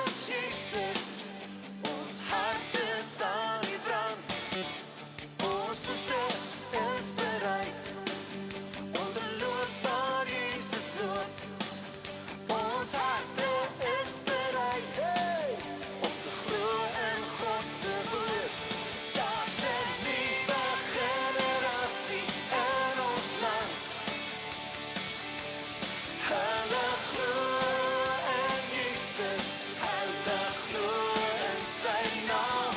Jesus, ons hart is aan die brand, ons voete is bereid om te loop waar Jesus loop. Ons harte is bereid, hey, om te glo in God se woord. Daar's 'n nuwe generasie in ons land. Hulle glo in Jesus, hulle glo in sy naam.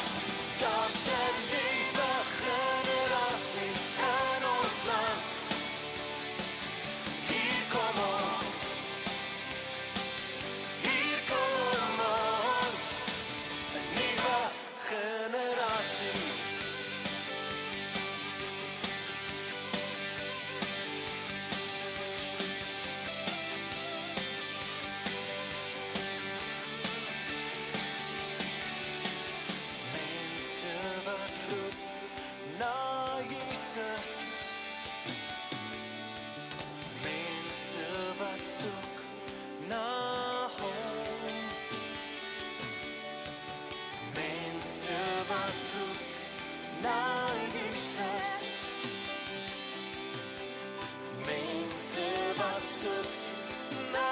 Daar's 'n nuwe generasie in ons land. Hier kom ons, hier kom ons, 'n nuwe generasie. Mense wat roep na Jesus, mense wat soek na hom, mense wat roep na Jesus, mense wat soek na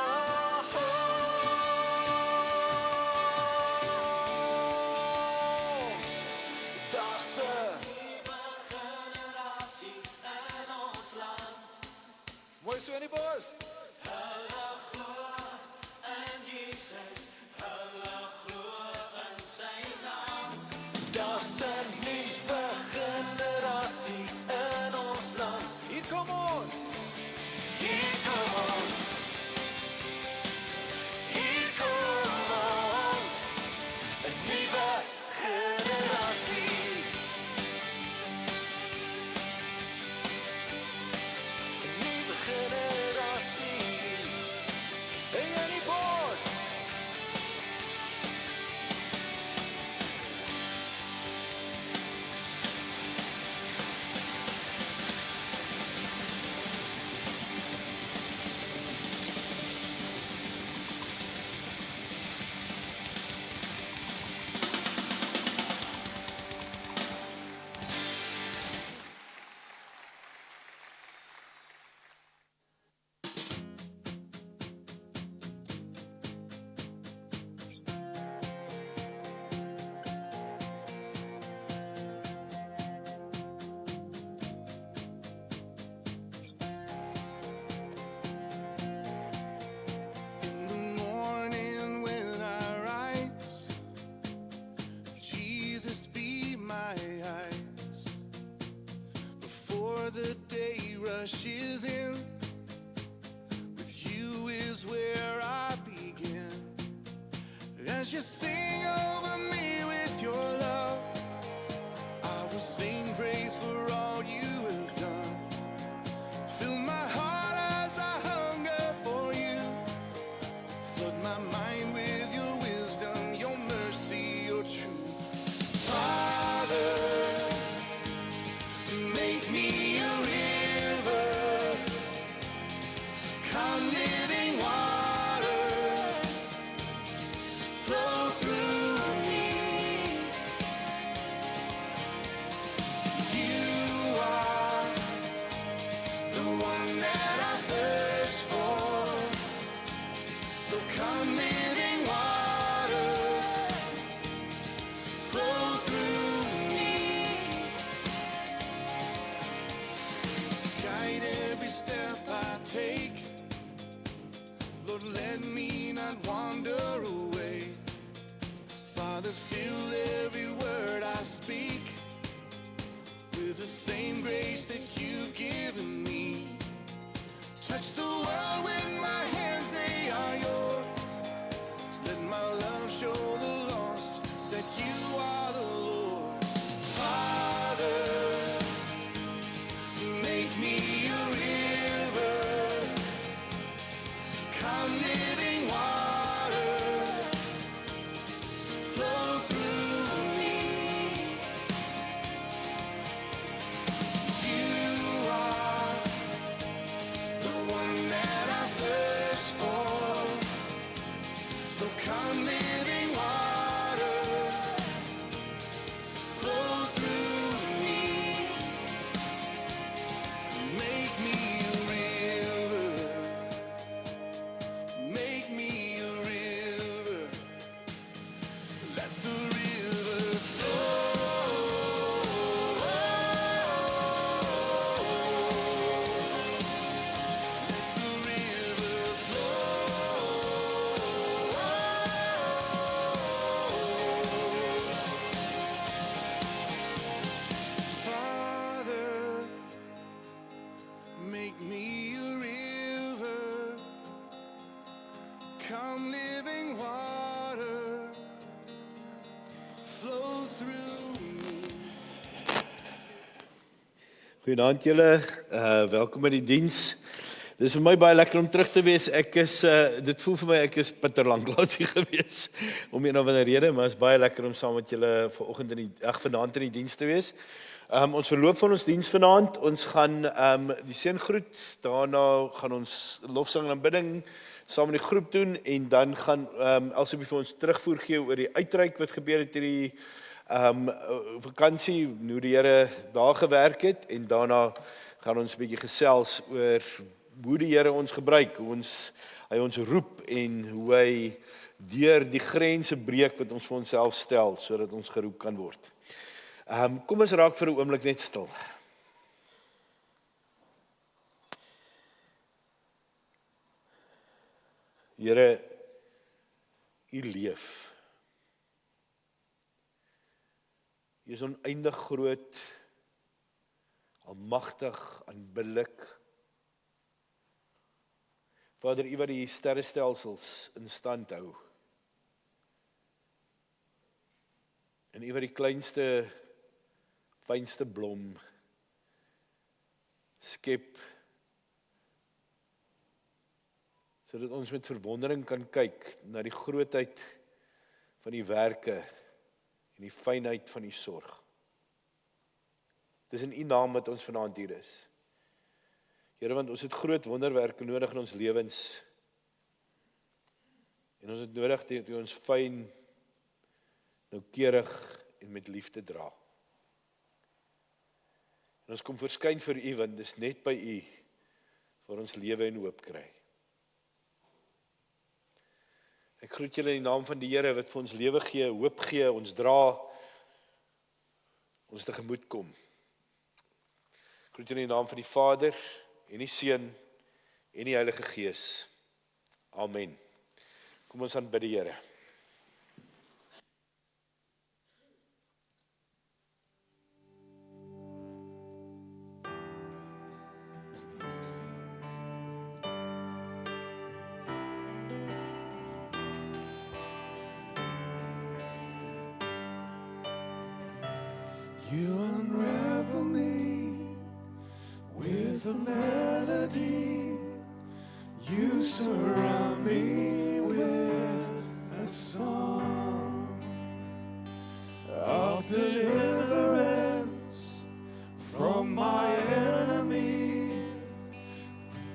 hom. Daar's 'n nuwe generasie in ons land. Mooi so in die bos. Hulle glo in Jesus, hulle glo in sy naam. Daar's 'n nuwe generasie in ons land. Hier kom ons, hier kom ons, hier kom ons, 'n nuwe generasie. 'n nuwe generasie. Hey, in die bos. In the morning when I rise, Jesus be my eyes. Before the day rushes in, with you is where I begin. As you sing over me with your love, I will sing praise for all you have done. Fill my heart as I hunger for you. Flood my mind with your wisdom, your mercy, your truth. Father, make me a river. Come living water, flow through me. You are the one that I thirst for. So come living water, flow through me. Guide every step I take. Lord, let me not wander away. Father, fill every word I speak with the same grace that you've given me. Touch the world with my hands, they are yours. Let my love show the lost that you are the Lord. Father, make me a river. Come living water, flow through me. You are the one that Come living water, flow through me. Make me a river. Make me a river. Let the river flow. Let the river Father, make me a river. Come living water, flow through me. Goeienaand julle, welkom by die diens. Dit is vir my baie lekker om terug te wees. Dit voel vir my ek is bitter lank laat hier gewees om een of ander rede, maar is baie lekker om saam met julle vanaand in die diens te wees. Ons verloop van ons diens vanaand, ons gaan die seën groet, daarna gaan ons lofsang en aanbidding saam met die groep doen en dan gaan Elsie vir ons terugvoer gee oor die uitreik wat gebeur het hierdie vakansie, hoe die Here daar gewerk het en daarna gaan ons 'n bietjie gesels oor hoe die Here ons gebruik, hoe hy ons roep en hoe hy deur die grense breek wat ons vir onsself stel sodat ons geroep kan word. Kom ons raak vir 'n oomblik net stil. Here, U leef. U is oneindig groot, almagtig, aanbiddelik. Vader, U wat die sterrestelsels in stand hou. En U wat die kleinste, fynste blom skep, sodat ons met verwondering kan kyk na die grootheid van die werke en die fynheid van die sorg. Dis in U naam wat ons vanaand hier is. Here, want ons het groot wonderwerke nodig in ons lewens. En ons het nodig dat U ons fyn, noukeurig en met liefde dra. En ons kom verskyn vir U, want dis net by U waar ons lewe en hoop kry. Ek groet julle in die naam van die Here wat vir ons lewe gee, hoop gee, ons dra, ons tegemoet kom. Ek groet julle in die naam van die Vader en die Seun en die Heilige Gees. Amen. Kom ons aanbid die Here. You unravel me with a melody. You surround me with a song of deliverance from my enemies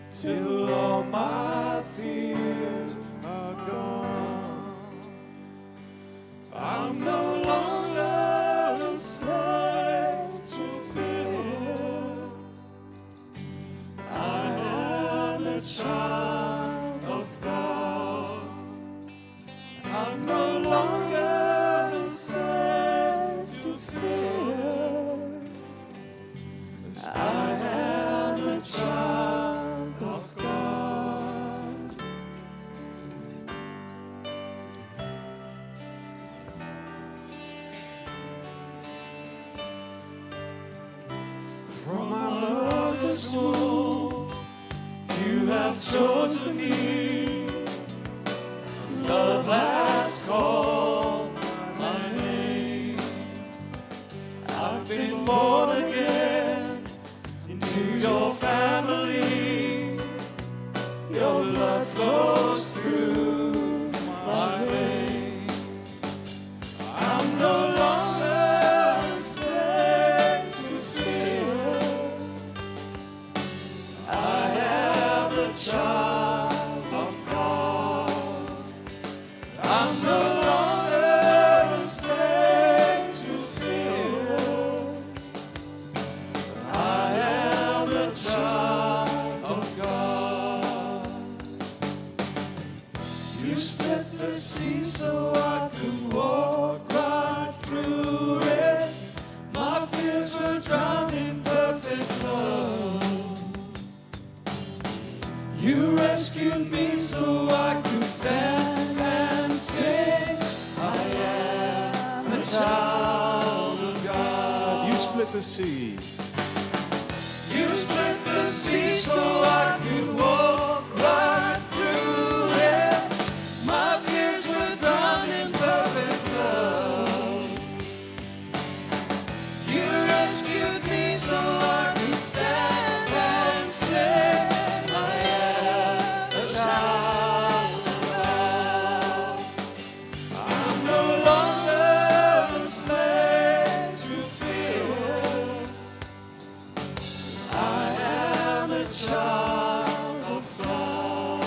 till all my fears are gone. I'm no longer a slave to fear. I am a child of God. I'm no longer a slave to fear. 'Cause I am a child of God. From my mother's womb, you have chosen me. Love has called my name. I've been born again into your family. Your love flows through my veins. I'm no longer a slave to fear. I am a child of God. no longer a slave to fear. I am a child of God. You split the sea so I could walk right through it. My fears were drowned in perfect love. You rescued me so I could stand and sing. I am a child of God. You split the sea. You split the sea so I could walk right through it. My fears were drowned in perfect love. You rescued me so I could stand and say, I am a child of God. I'm no longer a slave to fear. 'Cause I am a child of God.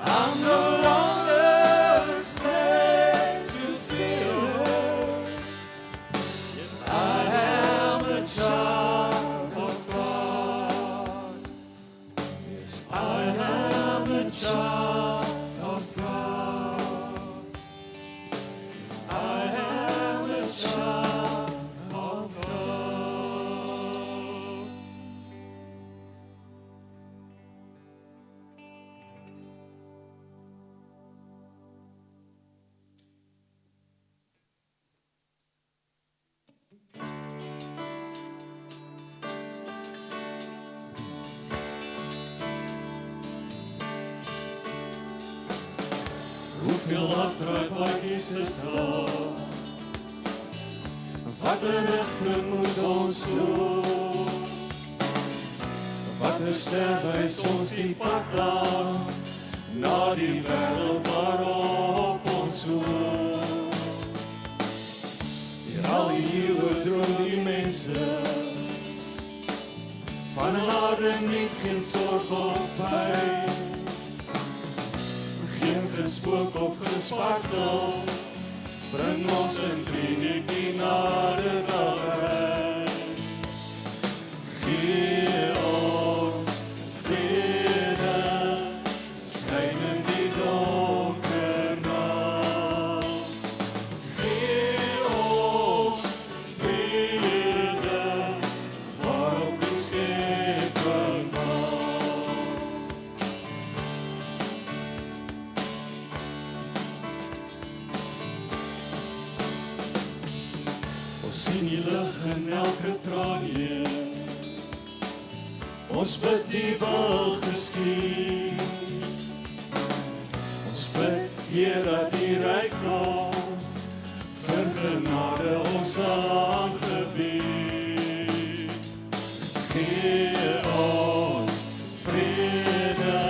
I'm no longer a slave to fear. I am a child of God. Yes, I am a child of God. Yes, I am a child of God. Hoeveel afdraaipaadjies is daar? Watter rigting moet ons loop? Watter ster wys ons die pad aan na die wêreld waarop ons hoop? Deur al die eeue droom die mense van 'n aarde niet geen sorg of pyn. Geen gespook of gespartel bring ons in trinietjie naderbij. Gee ons vrede, skyn in die donker nag. Gee ons vrede, waarop die skepping wag. Ons sien die lig in elke tranie. Ons bid die wil geskied. Ons bid, Heer, dat die rykdom vir genade ons aangebied. Gee ons vrede,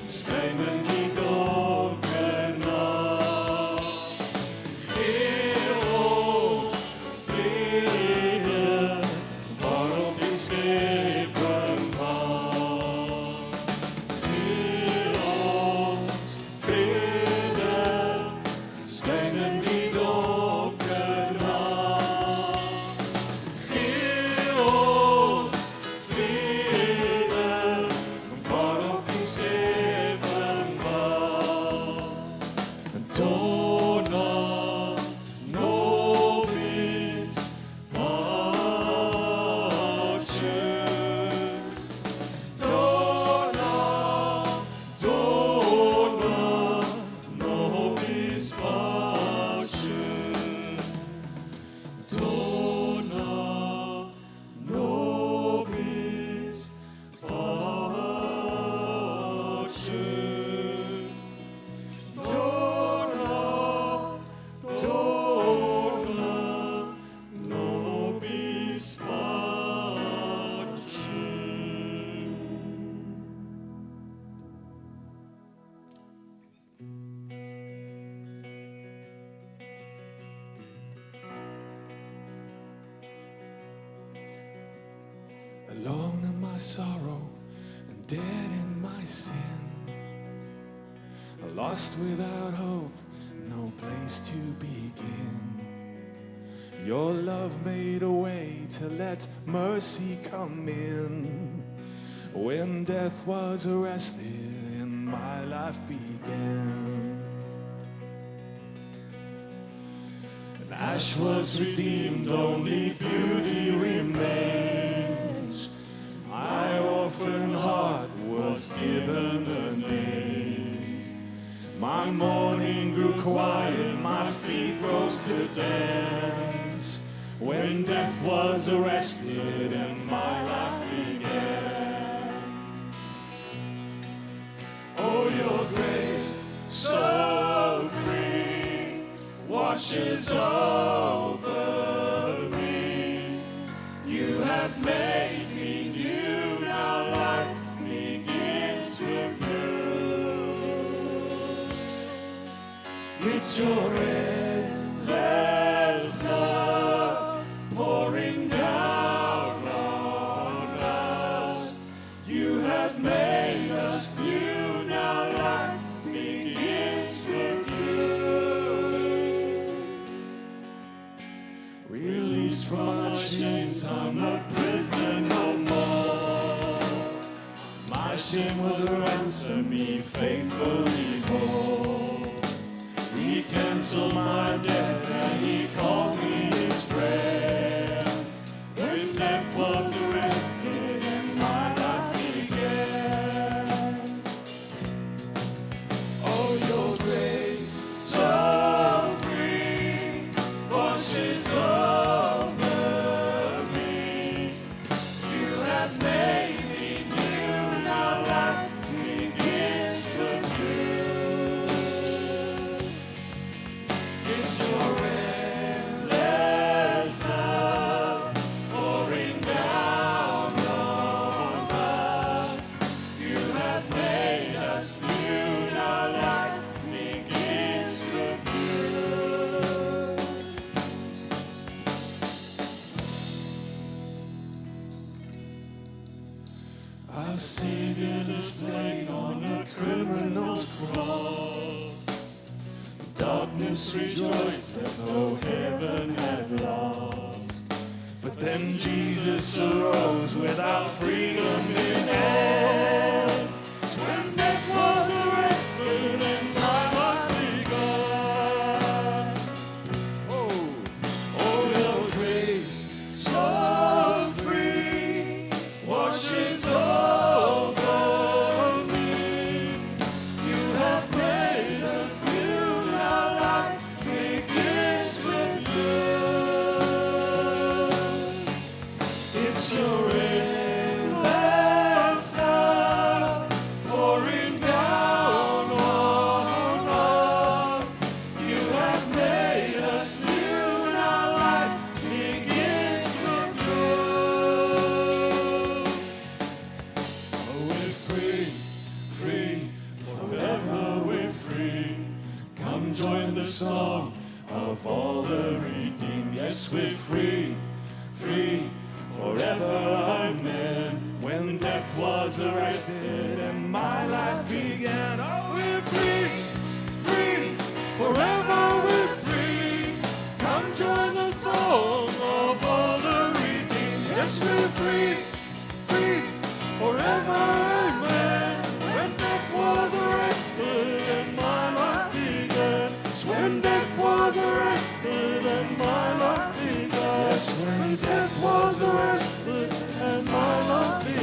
skyn in die donker nag. Gee ons vrede, waarop die skepping wag. Gee ons vrede, skyn in die donker nag. Gee ons vrede, waarop die skepping wag. Dona nobis pacem. Dona nobis pacem. Dona nobis pacem. Dona nobis pacem. Alone in my sorrow and dead in my sin, lost without hope days to begin. Your love made a way to let mercy come in. When death was arrested and my life began. And ash was redeemed, only beauty remains. My orphan heart was given a name. My mourning grew quiet, my feet rose to dance. When death was arrested and my life began. Oh, your grace, so free, washes over me. You have made me new, now life begins with you. It's your endless love pouring down on us. You have made us new, now life begins with you. Released from my chains, I'm a prisoner no more. My shame was a ransom, He faithfully bore. He canceled my debt and He called me His friend. When death was arrested and my life began. Oh, your grace, so free, washes over me. You have made me new, now life begins with you. It's your endless love pouring down on us. You have made us new, now life begins with you. Our Savior displayed on a criminal's cross. Darkness rejoiced as though heaven had lost. But then Jesus arose without freedom in hand. It's when death was arrested and my life begun. Oh, your grace, so free, washes over me. You have made us new, now life begins with you. It's your endless love pouring down on us. You have made us new, now life begins with you. Oh, we're free, free, forever we're free. Come join the song of all the redeemed. Yes, we're free, free, forever amen. When death was arrested and my life began. Oh, we're free, free, forever we're free. Come join the song of all the redeemed. Yes, we're free, free, forever amen. When death was arrested and my life began. It's when death was arrested and my life began. Yes, when death was arrested and my life began.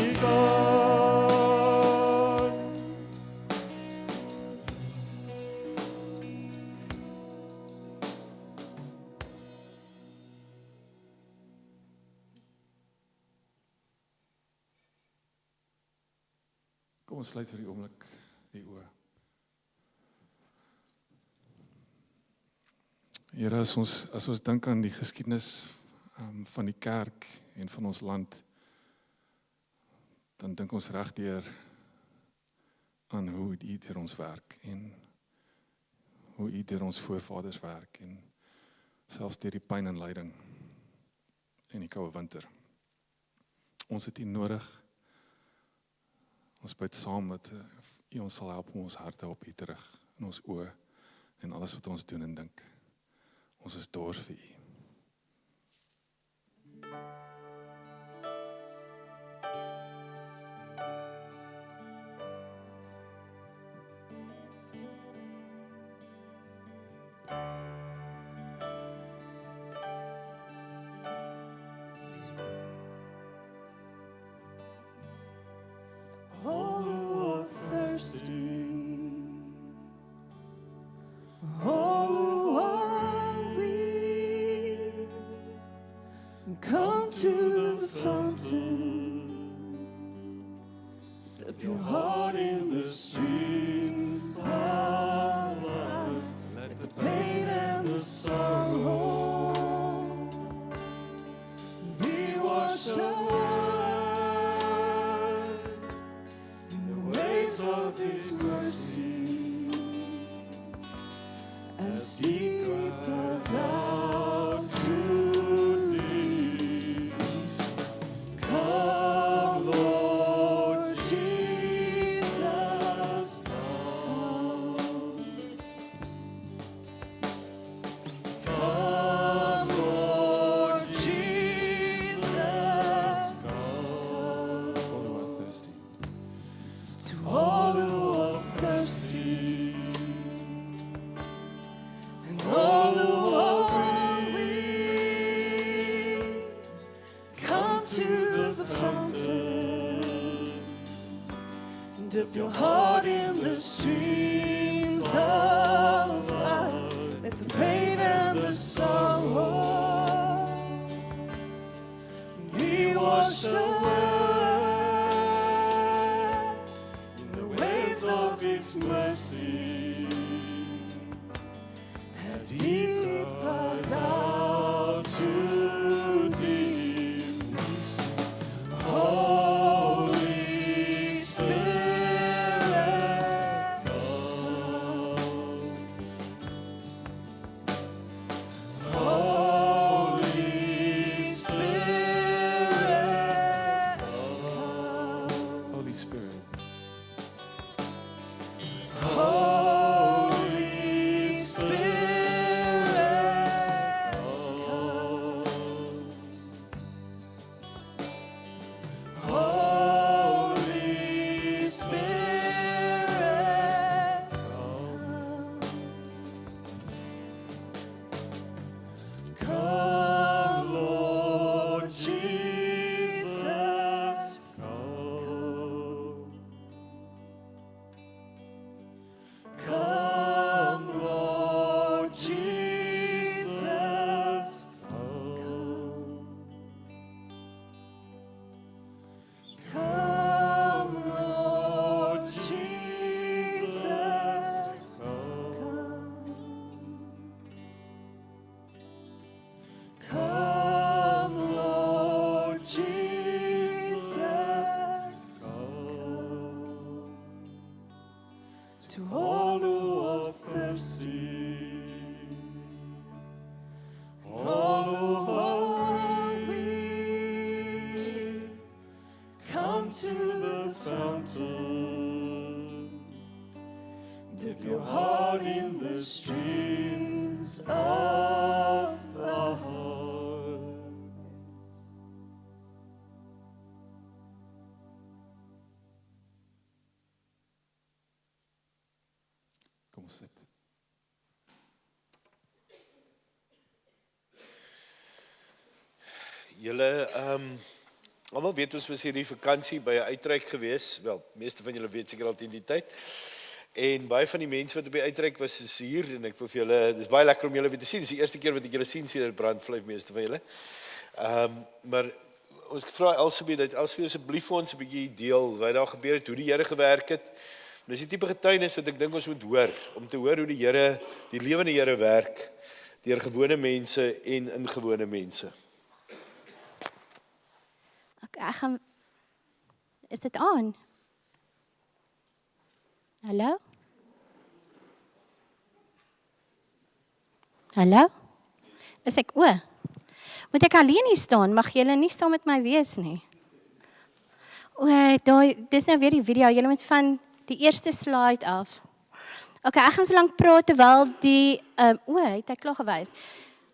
Kom ons sluit vir die oomblik die oë. Here, as ons dink aan die geskiedenis van die kerk en van ons land, dan dink ons regdeur aan hoe U deur ons werk en hoe U deur ons voorvaders werk en selfs deur die pyn en lyding en die koue winter. Ons het U nodig. Ons bid saam dat U ons sal help om ons harte op U te rig, in ons oë en alles wat ons doen en dink. Ons is dors vir U. All who are thirsty, all who are weak, come to the fountain. Dip your heart in the streams of life. Let the pain and the sorrow be washed away. Of His mercy, as deep cries out to these. Come, Lord Jesus, come. Come, Lord Jesus, come. All who are thirsty. To all who are thirsty, and all who are weak, come to the fountain, and dip your heart in the streams of life. Let the pain and the sorrow be washed away. Of His mercy, as He cries out to thee. Holy Spirit, come. Holy Spirit, come. Holy Spirit. Holy Spirit, come. Holy Spirit, come. Come, Lord Jesus, come. Come, Lord Jesus, come. Come, Lord Jesus, come. Come, Lord Jesus, come. To all who are thirsty, all who are weak, come to the fountain. Dip your heart in the streams of the heart. Kom ons sit. Julle almal weet ons was hierdie vakansie by 'n uitreik gewees. Wel, meeste van julle weet seker al teen die tyd. En baie van die mense wat op die uitreik was is hier en ek wil vir julle, dis baie lekker om julle weer te sien. Dis die eerste keer wat ek julle sien sedert brandvlyf meeste van julle. Maar ons vra Elsabie dat Elsabie asseblief vir ons 'n bietjie deel wat daar gebeur het, hoe die Here gewerk het. Dis die tipe getuienis wat ek dink ons moet hoor, om te hoor hoe die Here, die lewende Here werk deur gewone mense en ingewone mense. Ek gaan, is dit aan? Hallo? Hallo? Is ek moet ek alleen hier staan? Mag julle nie saam met my wees nie? Dis nou weer die video. Julle moet van die eerste slide af. Okay, ek gaan so lank praat terwyl die het hy klaar gewys.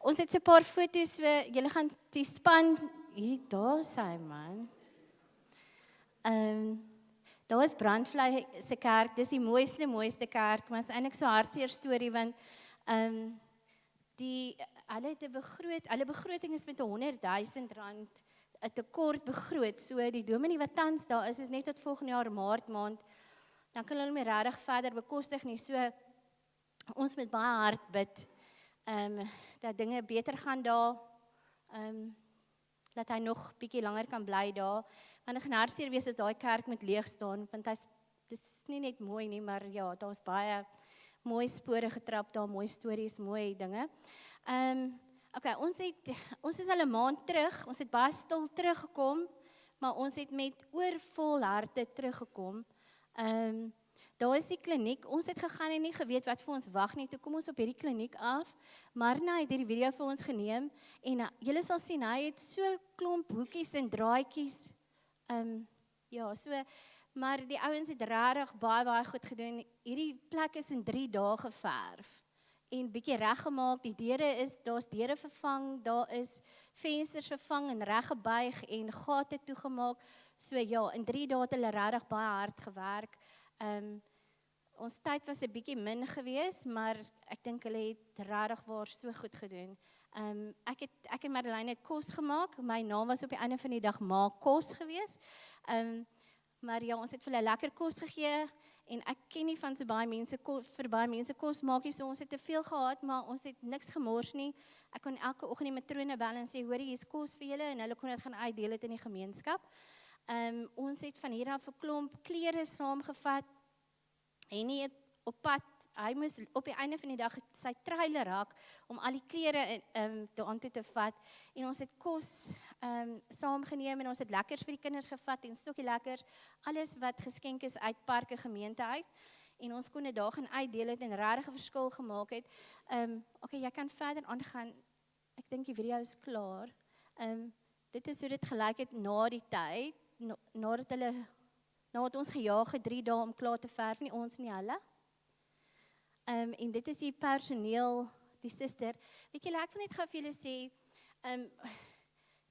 Ons het so 'n paar foto's, so julle gaan die span hier daar sy man. Daar is Brandvlei se kerk. Dis die mooiste kerk, maar dit is eintlik so 'n hartseer storie want hulle het 'n hulle begroting is met R100,000 'n tekort begroot. So die dominee wat tans daar is net tot volgende jaar Maart maand. Dan kan hulle nie regtig verder bekostig nie. So ons moet baie hard bid dat dinge beter gaan daar. Dat hy nog bietjie langer kan bly daar. Want dit gaan hartseer wees as daai kerk moet leeg staan, want dit is nie net mooi nie, maar ja, daar's baie mooi spore getrap daar, mooi stories, mooi dinge. Okay, ons is al 'n maand terug, ons het baie stil teruggekom, maar ons het met oorvol harte teruggekom. Daar is die kliniek, ons het gegaan en nie geweet wat vir ons wag nie, toe kom ons op hierdie kliniek af, Marna het hierdie video vir ons geneem, en julle sal sien, hy het so klomp hoekies en draadjies, ja, so, maar die ouens het regtig baie goed gedoen, hierdie plek is in 3 dae geverf, en bietjie reggemaak, daar's deure vervang, daar is vensters vervang en reggebuig en gate toegemaak, so ja, in 3 dae het hulle regtig baie hard gewerk. Ons tyd was 'n bietjie min geweest, maar ek dink hulle het regtig waar so goed gedoen. Ek en Madeleine het kos gemaak. My naam was op die einde van die dag maak kos geweest. Maar ja, ons het vir hulle lekker kos gegee en ek ken nie van so baie mense vir baie mense kos maak nie, so ons het te veel gehad, maar ons het niks gemors nie. Ek kon elke oggend die matrone bel en sê, hoor, hier is kos vir julle en hulle kon dit gaan uitdeel het in die gemeenskap. Ons het van hier af 'n klomp klere saamgevat. En nie op pad, hy moes op die einde van die dag sy trailer raak om al die klere daaraan toe te vat. En ons het kos saamgeneem en ons het lekkers vir die kinders gevat en stokkie lekkers. Alles wat geskenk is uit parke gemeente uit. En ons kon dit daar gaan uitdeel het en regtig 'n verskil gemaak het. Okay, jy kan verder aangaan. Ek dink die video is klaar. Dit is hoe dit gelyk het na die tyd, nadat ons gejaag het 3 dae om klaar te verf, nie ons nie hulle. En dit is die personeel, die suster. Weet julle, ek wil net gou vir julle sê,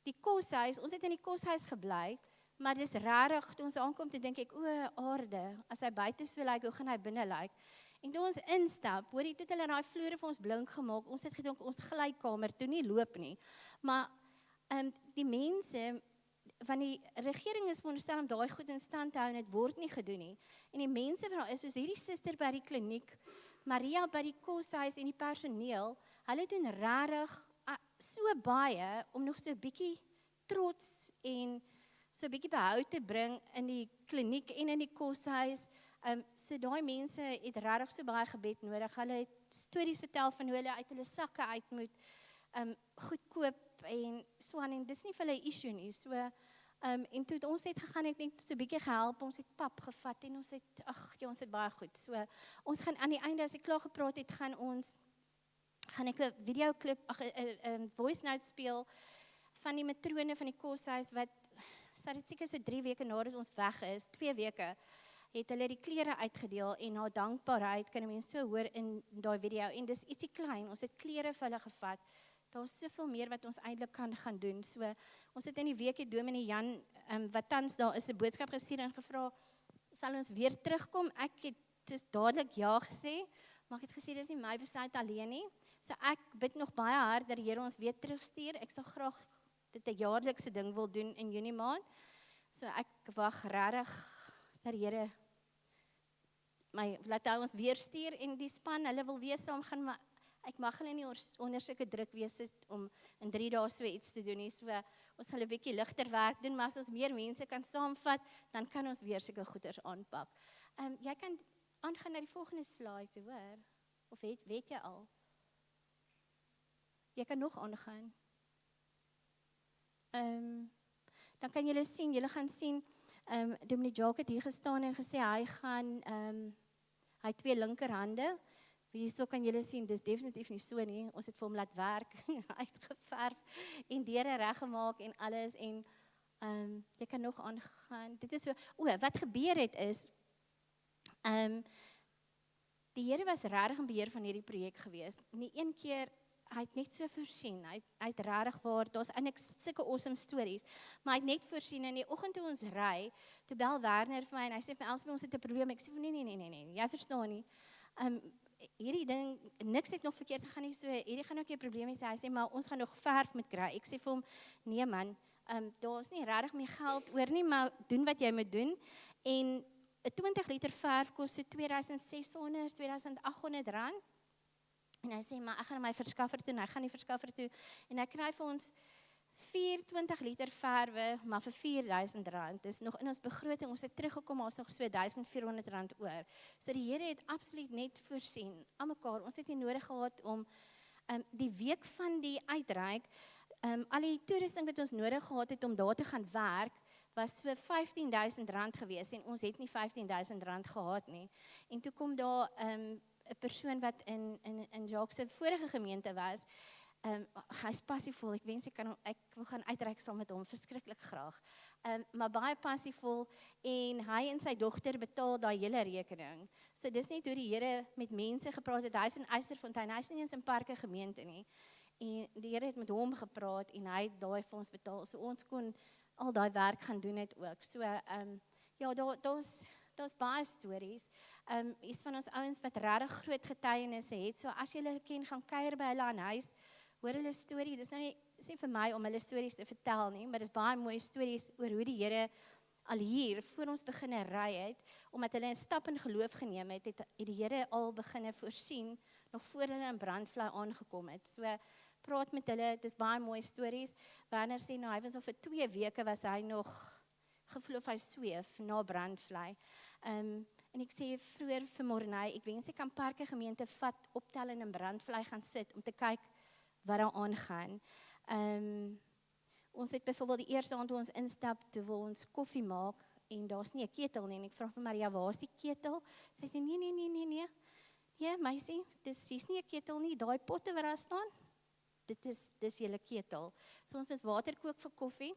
die koshuis, ons het in die koshuis gebly, maar dis regtig, toe ons aankom, toe dink ek, aarde, as hy buite so lyk, hoe gaan hy binne lyk? En toe ons instap, hoor jy, het hulle daai vloere vir ons blink gemaak, ons het gedink, ons glykamer toe nie loop nie, maar die mense, van die regering is veronderstel om daai goed in stand te hou en dit word nie gedoen nie. En die mense van daar is soos hierdie suster by die kliniek, Maria by die koshuis en die personeel, hulle doen regtig so baie om nog so 'n bietjie trots en so 'n bietjie behou te bring in die kliniek en in die koshuis. So daai mense het regtig so baie gebed nodig. Hulle het stories vertel van hoe hulle uit hulle sakke uit moet goed koop en so aan, en dis nie vir hulle 'n issue nie. So en toe ons het gegaan, het net so 'n bietjie gehelp, ons het pap gevat en ons het baie goed. So ons gaan aan die einde, as ek klaar gepraat het, gaan ek 'n videoklip, 'n voice note speel van die matrone van die koshuis wat dit seker so 3 weke nadat ons weg is, 2 weke, het hulle die klere uitgedeel en haar dankbaarheid kan 'n mens so hoor in daai video, en dis ietsie klein, ons het klere vir hulle gevat. Daar's soveel meer wat ons eintlik kan gaan doen. So ons het in die week het Dominee Jan wat tans daar is 'n boodskap gestuur en gevra, sal ons weer terugkom? Ek het dus dadelik ja gesê, maar ek het gesê dis nie my besluit alleen nie. So ek bid nog baie hard dat die Here ons weer terugstuur. Ek sal graag dit 'n jaarlikse ding wil doen in Junie maand. So ek wag regtig dat die Here laat hy ons weer stuur en die span, hulle wil weer saam gaan, maar ek mag hulle nie onder sulke druk wees om in 3 dae so iets te doen nie. So ons gaan 'n bietjie ligter werk doen, maar as ons meer mense kan saamvat, dan kan ons weer sulke goeders aanpak. Jy kan aangaan na die volgende slide, hoor. Of weet jy al? Jy kan nog aangaan. Dan kan julle gaan sien, Dominee Jacques het hier gestaan en gesê hy gaan hy het 2 linkerhande. Hierso kan julle sien, dis definitief nie so nie. Ons het vir hom laat werk, uitgeverf en deure reggemaak en alles, en jy kan nog aangaan. Dit is so, wat gebeur het is, die Here was regtig in beheer van hierdie projek gewees. Nie een keer, hy het net so voorsien. Hy het regtig waar, daar's eintlik sulke awesome stories, maar hy het net voorsien in die oggend toe ons ry, toe bel Werner vir my en hy sê vir Elsbeth, ons het 'n probleem. Ek sê vir nee, jy verstaan nie. Hierdie ding, niks het nog verkeerd gegaan nie, so hierdie gaan ook 'n probleem hê. Hy sê maar ons gaan nog verf moet kry. Ek sê vir hom, nee man, daar's nie regtig meer geld oor nie, maar doen wat jy moet doen. En 'n 20 liter verf kos so R2600, R2800. En hy sê, maar ek gaan na my verskaffer toe, en hy gaan die verskaffer toe, en hy kry vir ons 24 liter verwe, maar vir R4000. Dis nog in ons begroting, ons het teruggekom, ons nog so R1400 oor. So die Here het absoluut net voorsien, aan mekaar, ons het nie nodig gehad om, die week van die uitreik, al die toerusting wat ons nodig gehad het om daar te gaan werk, was so R15,000 gewees, en ons het nie R15,000 gehad nie. En toe kom daar 'n persoon wat in Jacques se vorige gemeente was, hy's passievol, ek wens ek wil gaan uitreik saam met hom, verskriklik graag. Maar baie passievol, en hy en sy dogter betaal daai hele rekening. So dis net hoe die Here met mense gepraat het, hy's in Eysterfontein, hy's nie eens in Parke gemeente nie. En die Here het met hom gepraat, en hy het daai vir ons betaal, so ons kon al daai werk gaan doen het ook. So, ja, daar's baie stories. Iets van ons ouens wat regtig groot getuienisse het, so as jy hulle ken, gaan kuier by hulle aan huis, hoor hulle storie, dis nou nie vir my om hulle stories te vertel nie, maar dis baie mooi stories oor hoe die Here al hier, voor ons beginne ry het, omdat hulle 'n stap in geloof geneem het, het die Here al beginne voorsien, nog voor hulle in brandvlei aangekom het. So, praat met hulle, dis baie mooi stories. Werner sê, nou, hy was nog vir 2 weke, was hy nog gevoel of hy sweef na brandvlei. En ek sê vroeër vanmôre, ek wens ek kan Parke gemeente vat, optel en in brandvlei gaan sit, om te kyk wat daar aangaan. Ons het byvoorbeeld die eerste aand toe ons instap, toe wil ons koffie maak, en daar's nie 'n ketel nie, en ek vra vir Maria, waar is die ketel? Sy sê, nee. Ja, meisie, hier's nie 'n ketel nie, daai potte wat daar staan, dis julle ketel. So ons moes water kook vir koffie.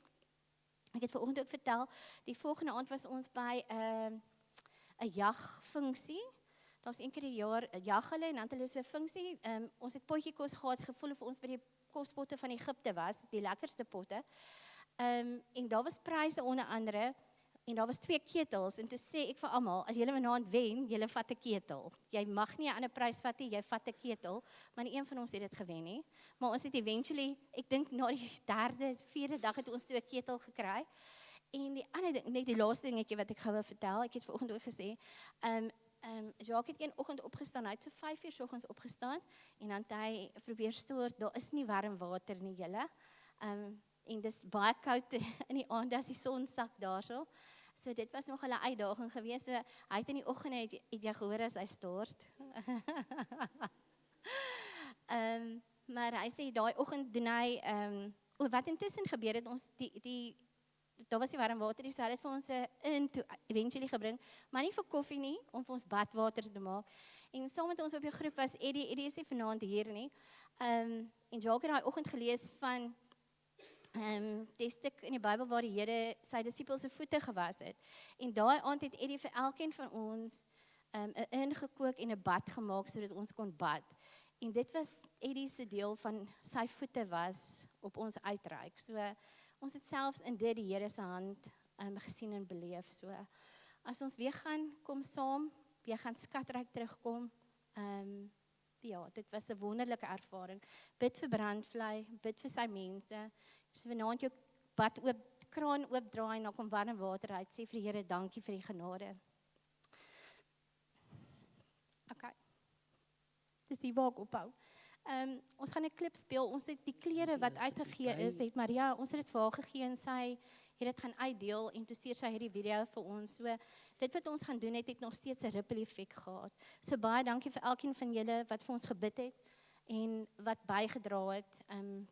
Ek het vanoggend ook vertel, die volgende aand was ons by 'n jagfunksie. Daar's een keer 'n jaar 'n jaghulle, en dan het hulle so 'n funksie. Ons het potjiekos gehad, gevoel of ons by die kospotte van Egipte was, die lekkerste potte. En daar was pryse onder andere, en daar was 2 ketels, en toe sê ek vir almal, as julle vanaand wen, julle vat 'n ketel. Jy mag nie 'n ander prys vat nie, jy vat 'n ketel, maar nie een van ons het dit gewen nie. Maar ons het eventually, ek dink na die 3de, 4de dag het ons 'n ketel gekry. En die ander ding, net die laaste dingetjie wat ek gou wil vertel, ek het vanoggend ook gesê, Jacques het een oggend opgestaan, hy het so 5:00 soggens opgestaan, en dan het hy probeer stoor, daar is nie warm water nie julle, en dis baie koud in die aand as die son sak daarso. So dit was nog 'n uitdaging geweest. So hy het in die oggende het jy gehoor as hy stort. Maar hy sê daai oggend doen hy wat intussen gebeur het, ons daar was nie warm water nie, so hulle het vir ons toe eventually gebring, maar nie vir koffie nie, om vir ons badwater te maak. En saam met ons op die groep was Eddie is nie vanaand hier nie. En Jacques het daai oggend gelees van die stuk in die Bybel waar die Here sy disippels se voete gewas het. En daai aand het Eddie vir elkeen van ons 'n ingekook en 'n bad gemaak sodat ons kon bad. En dit was Eddie se deel van sy voete was op ons uitreik. So ons het selfs in dit die Here se hand gesien en beleef. So as ons weer gaan kom saam, weer gaan skatryk terugkom. Ja, dit was 'n wonderlike ervaring. Bid vir brandvlei, bid vir sy mense. So vanaand jou bad oop, kraan oopdraai en dan kom warm water uit. Sê vir die Here dankie vir die genade. Okay. Dis die waar ek ophou. Ons gaan 'n klip speel. Ons het die klere wat uitgegee is, het Maria, ons het dit vir haar gegee en sy het dit gaan uitdeel en toe stuur sy hierdie video vir ons. So dit wat ons gaan doen het nog steeds 'n ripple effek gehad. So baie dankie vir elkeen van julle wat vir ons gebid het en wat bygedra het.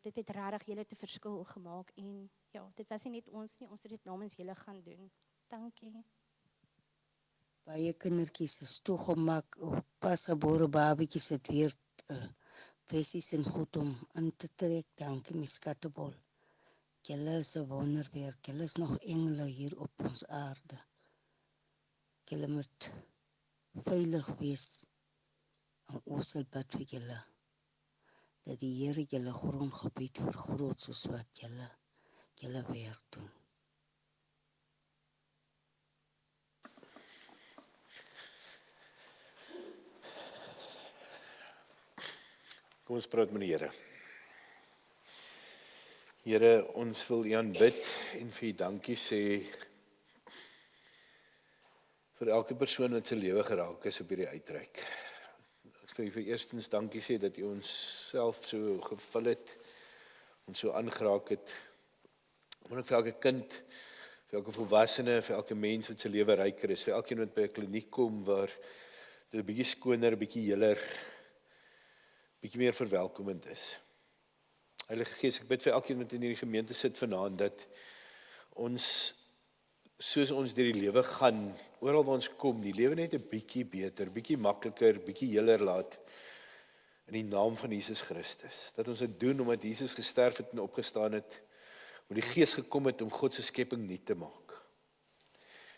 Dit het regtig julle te verskil gemaak en ja, dit was nie net ons nie, ons het dit namens julle gaan doen. Dankie. Baie kindertjies is toegemaak, pasgebore babatjies het weer vessies en goed om in te trek. Dankie my skattebol. Julle is 'n wonderwerk, julle is nog engele hier op ons aarde. Julle moet veilig wees En ons sal bid vir julle, dat die Here julle grondgebied vergroot soos wat julle werk doen. Kom ons praat met die Here. Here, ons wil U aanbid en vir U dankie sê vir elke persoon wat se lewe geraak is op hierdie uitreik. Ek wil vir eerstens dankie sê dat U ons self so gevul het, ons so aangeraak het. Maar ook vir elke kind, vir elke volwassene, vir elke mens wat se lewe ryker is, vir elkeen wat by 'n kliniek kom waar dit 'n bietjie skoner, 'n bietjie heeler, bietjie meer verwelkomend is. Heilige Gees, ek bid vir elkeen wat in hierdie gemeente sit vanaand, dat ons, soos ons deur die lewe gaan, oral waar ons kom, die lewe net 'n bietjie beter, bietjie makliker, bietjie heeler laat, in die naam van Jesus Christus. Dat ons dit doen omdat Jesus gesterf het en opgestaan het, omdat die Gees gekom het om God se skepping nuut te maak.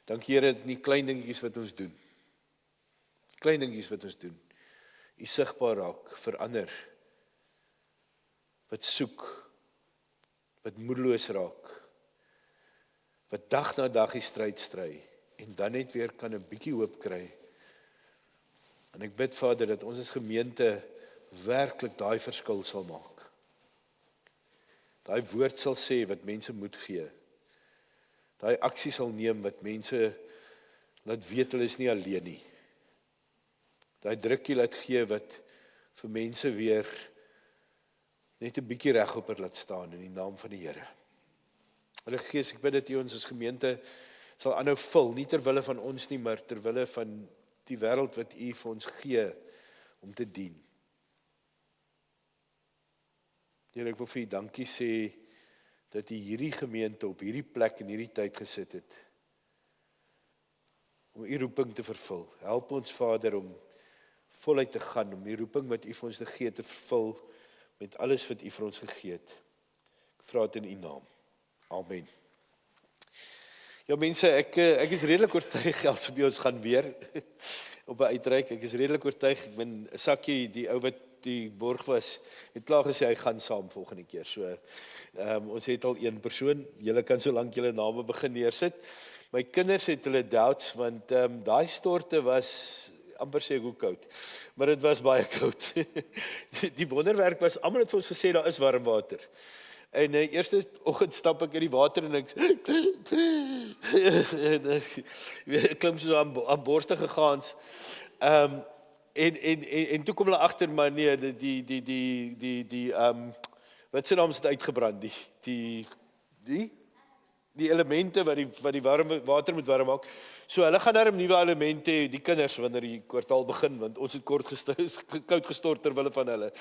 Dankie Here, dit nie klein dingetjies wat ons doen. Klein dingetjies wat ons doen. U sigbaar raak, verander, wat soek, wat moedeloos raak, wat dag na dag die stryd stry, en dan net weer kan 'n bietjie hoop kry. En ek bid Vader, dat ons as gemeente werklik daai verskil sal maak. Daai woord sal sê wat mense moet gee. Daai aksie sal neem wat mense laat weet hulle is nie alleen nie. Daai drukkie laat gee wat vir mense weer net 'n bietjie regop laat staan in die naam van die Here. Heilige Gees, ek bid dat U ons as gemeente sal aanhou vul, nie ter wille van ons nie, maar ter wille van die wêreld wat U vir ons gee om te dien. Here, ek wil vir U dankie sê dat U hierdie gemeente op hierdie plek en hierdie tyd gesit het om U roeping te vervul. Help ons Vader om voluit te gaan, om die roeping wat U vir ons te gee te vervul met alles wat U vir ons gegee het. Ek vra dit in U naam. Amen. Ja mense, ek is redelik oortuig als op ons gaan weer op 'n uitreik. Ek is redelik oortuig. Ek ben Sakkie, die ou wat die borg was, het klaar gesê hy gaan saam volgende keer. So ons het al een persoon. Julle kan so lank julle name begin neersit. My kinders het hulle doubts want daai storte was amper sê hoe koud, maar dit was baie koud. Die wonderwerk was, almal het vir ons gesê daar is warm water. En eerste oggend stap ek in die water en ek klim so aan borste gegaans. En toe kom hulle agter, maar nee, wat se naam is dit uitgebrand, die elemente wat die warm water moet warm maak. So hulle gaan daarom nuwe elemente hê, die kinders wanneer die kwartaal begin, want ons het koud gestort ter wille van hulle.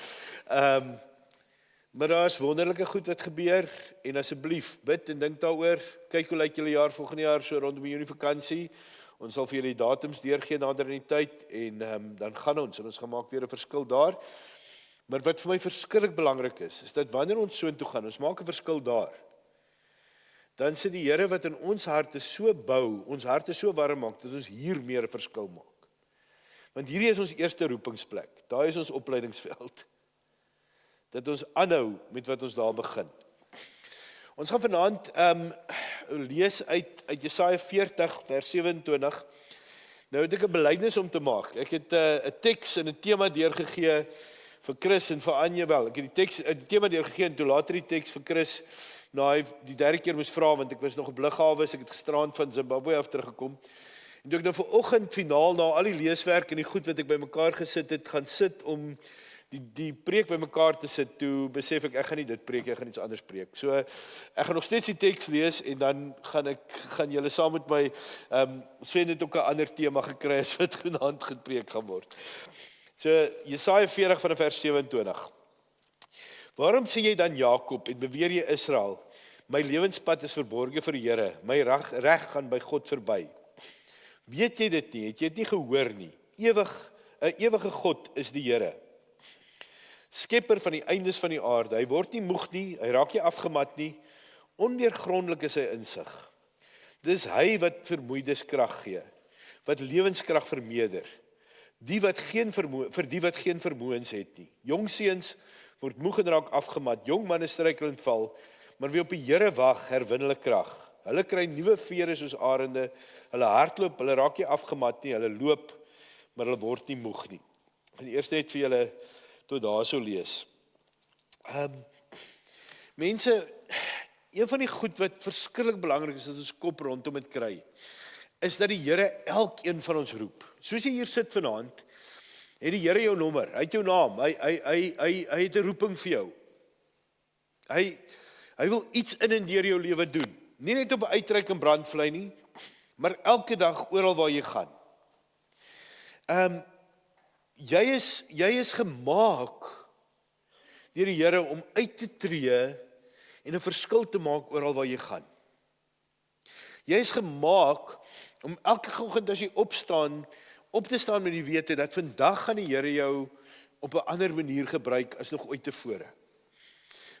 Maar daar is wonderlike goed wat gebeur, en asseblief, bid en dink daaroor, kyk hoe lyk julle jaar volgende jaar, so rondom die Junie vakansie, ons sal vir julle die datums deurgee nader in die tyd, en dan gaan ons gaan maak weer 'n verskil daar. Maar wat vir my verskriklik belangrik is dat wanneer ons soontoe gaan, ons maak 'n verskil daar, dan sit die Here wat in ons harte so bou, ons harte so warm maak, dat ons hier meer 'n verskil maak. Want hierdie is ons eerste roepingsplek, daar is ons opleidingsveld, dat ons aanhou met wat ons daar begin. Ons gaan vanaand lees uit Jesaja 40 vers 27. Nou het ek 'n belydenis om te maak. Ek het 'n teks en 'n tema deurgegee vir Chris en vir Anje wel. Ek het die tema deurgegee en toe later die teks vir Chris, nou hy die derde keer moes vra want ek was nog op lughawe, ek het gisterand van Zimbabwe af teruggekom. En toe ek nou vanoggend finaal na al die leeswerk en die goed wat ek bymekaar gesit het, gaan sit om die preek bymekaar te sit, toe besef ek gaan nie dit preek, ek gaan iets anders preek. So ek gaan nog steeds die teks lees en dan gaan julle saam met my Sven het ook 'n ander tema gekry as wat vanaand gepreek gaan word. So Jesaja 40 van vers 27. Waarom sê jy dan Jakob en beweer jy Israel, my lewenspad is verborge vir die Here, my reg gaan by God verby. Weet jy dit nie? Het jy dit nie gehoor nie? 'n ewige God is die Here, skepper van die eindes van die aarde. Hy word nie moeg nie, hy raak nie afgemat nie, ondeurgrondelik is sy insig. Dis hy wat vermoeides krag gee, wat lewenskrag vermeerder. vir die wat geen vermoëns het nie. Jong seuns word moeg en raak afgemat, jong manne struikel en val, maar wie op die Here wag, herwin hulle krag. Hulle kry nuwe vere soos arende, hulle hardloop, hulle raak nie afgemat nie, hulle loop, maar hulle word nie moeg nie. Ek gaan eers net vir julle tot daarso lees. Mense, een van die goed wat verskriklik belangrik is dat ons kop rondom dit kry, is dat die Here elkeen van ons roep. Soos jy hier sit vanaand, het die Here jou nommer, hy het jou naam, hy het 'n roeping vir jou. Hy wil iets in en deur jou lewe doen. Nie net op 'n uitreik en brandvlei nie, maar elke dag oral waar jy gaan. Jy is gemaak deur die Here om uit te tree en 'n verskil te maak oral waar jy gaan. Jy is gemaak om elke oggend as jy op te staan met die wete dat vandag gaan die Here jou op 'n ander manier gebruik as nog ooit tevore.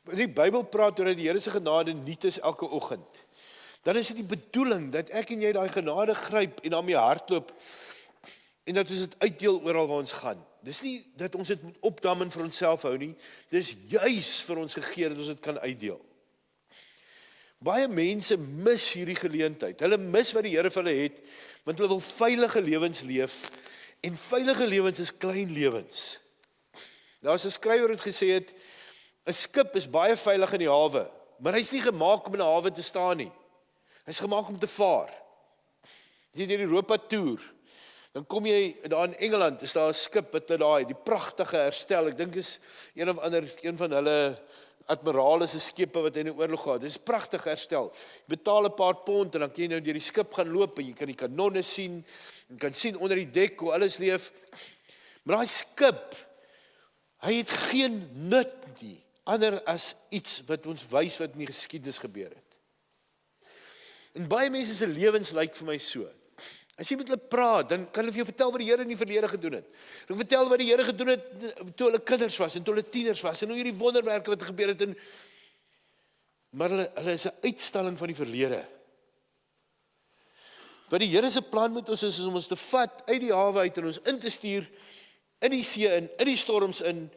Die Bybel praat oor dat die Here se genade nuut is elke oggend. Dan is dit die bedoeling dat ek en jy daai genade gryp en daarmee hardloop en dat ons dit uitdeel oral waar ons gaan. Dis nie dat ons dit moet opdam en vir onsself hou nie. Dis juis vir ons gegee dat ons dit kan uitdeel. Baie mense mis hierdie geleentheid. Hulle mis wat die Here vir hulle het, want hulle wil veilige lewens leef en veilige lewens is klein lewens. Daar's 'n skrywer wat gesê het 'n skip is baie veilig in die hawe, maar hy's nie gemaak om in 'n hawe te staan nie. Hy's gemaak om te vaar. As jy deur Europa toer, dan kom jy daar in Engeland, is daar 'n skip wat daai, die pragtige Herstel, ek dink is een van hulle admirale se skepe wat in die oorlog gehad. Dit is pragtig Herstel. Jy betaal 'n paar pond en dan kan jy nou deur die skip gaan loop en jy kan die kanonne sien, jy kan sien onder die dek hoe alles leef. Maar daai skip, hy het geen nut nie, ander as iets wat ons wys wat in die geskiedenis gebeur het. En baie mense se lewens lyk vir my so. As jy met hulle praat, dan kan hulle vir jou vertel wat die Here in die verlede gedoen het. Hulle vertel wat die Here gedoen het toe hulle kinders was en toe hulle tieners was en hoe hierdie wonderwerke wat gebeur het maar hulle is 'n uitstalling van die verlede. Wat die Here se plan met ons is om ons te vat uit die hawe uit en ons in te stuur in die see in die storms in,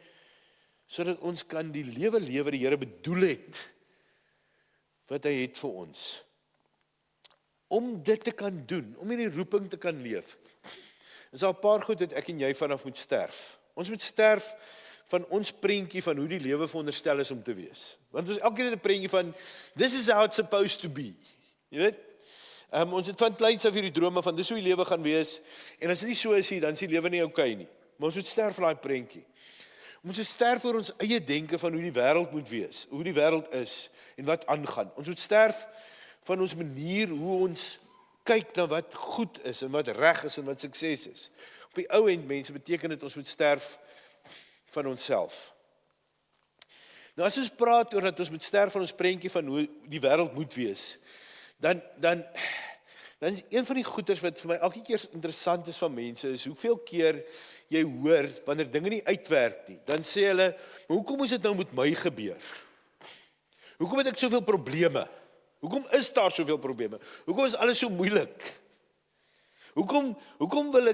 sodat ons kan die lewe lewe die Here bedoel het wat hy het vir ons. Om dit te kan doen, om hierdie roeping te kan leef, is daar 'n paar goed wat ek en jy vanaf moet sterf. Ons moet sterf van ons prentjie van hoe die lewe veronderstel is om te wees. Want ons elkeen het 'n prentjie van this is how it's supposed to be. Jy weet? Ons het van kleins af hierdie drome van dis hoe die lewe gaan wees en as dit nie so is nie, dan is die lewe nie okay nie. Maar ons moet sterf van daai prentjie. Ons moet sterf oor ons eie denke van hoe die wêreld moet wees, hoe die wêreld is en wat aangaan. Ons moet sterf van ons manier hoe ons kyk na wat goed is en wat reg is en wat sukses is. Op die ou end mense beteken dit ons moet sterf van onsself. Nou as ons praat oor dat ons moet sterf van ons prentjie van hoe die wêreld moet wees, dan is een van die goeters wat vir my elke keer interessant is van mense is hoeveel keer jy hoor wanneer dinge nie uitwerk nie, dan sê hulle, maar hoekom is dit nou met my gebeur? Hoekom het ek soveel probleme? Hoekom is daar soveel probleme? Hoekom is alles so moeilik? Hoekom wil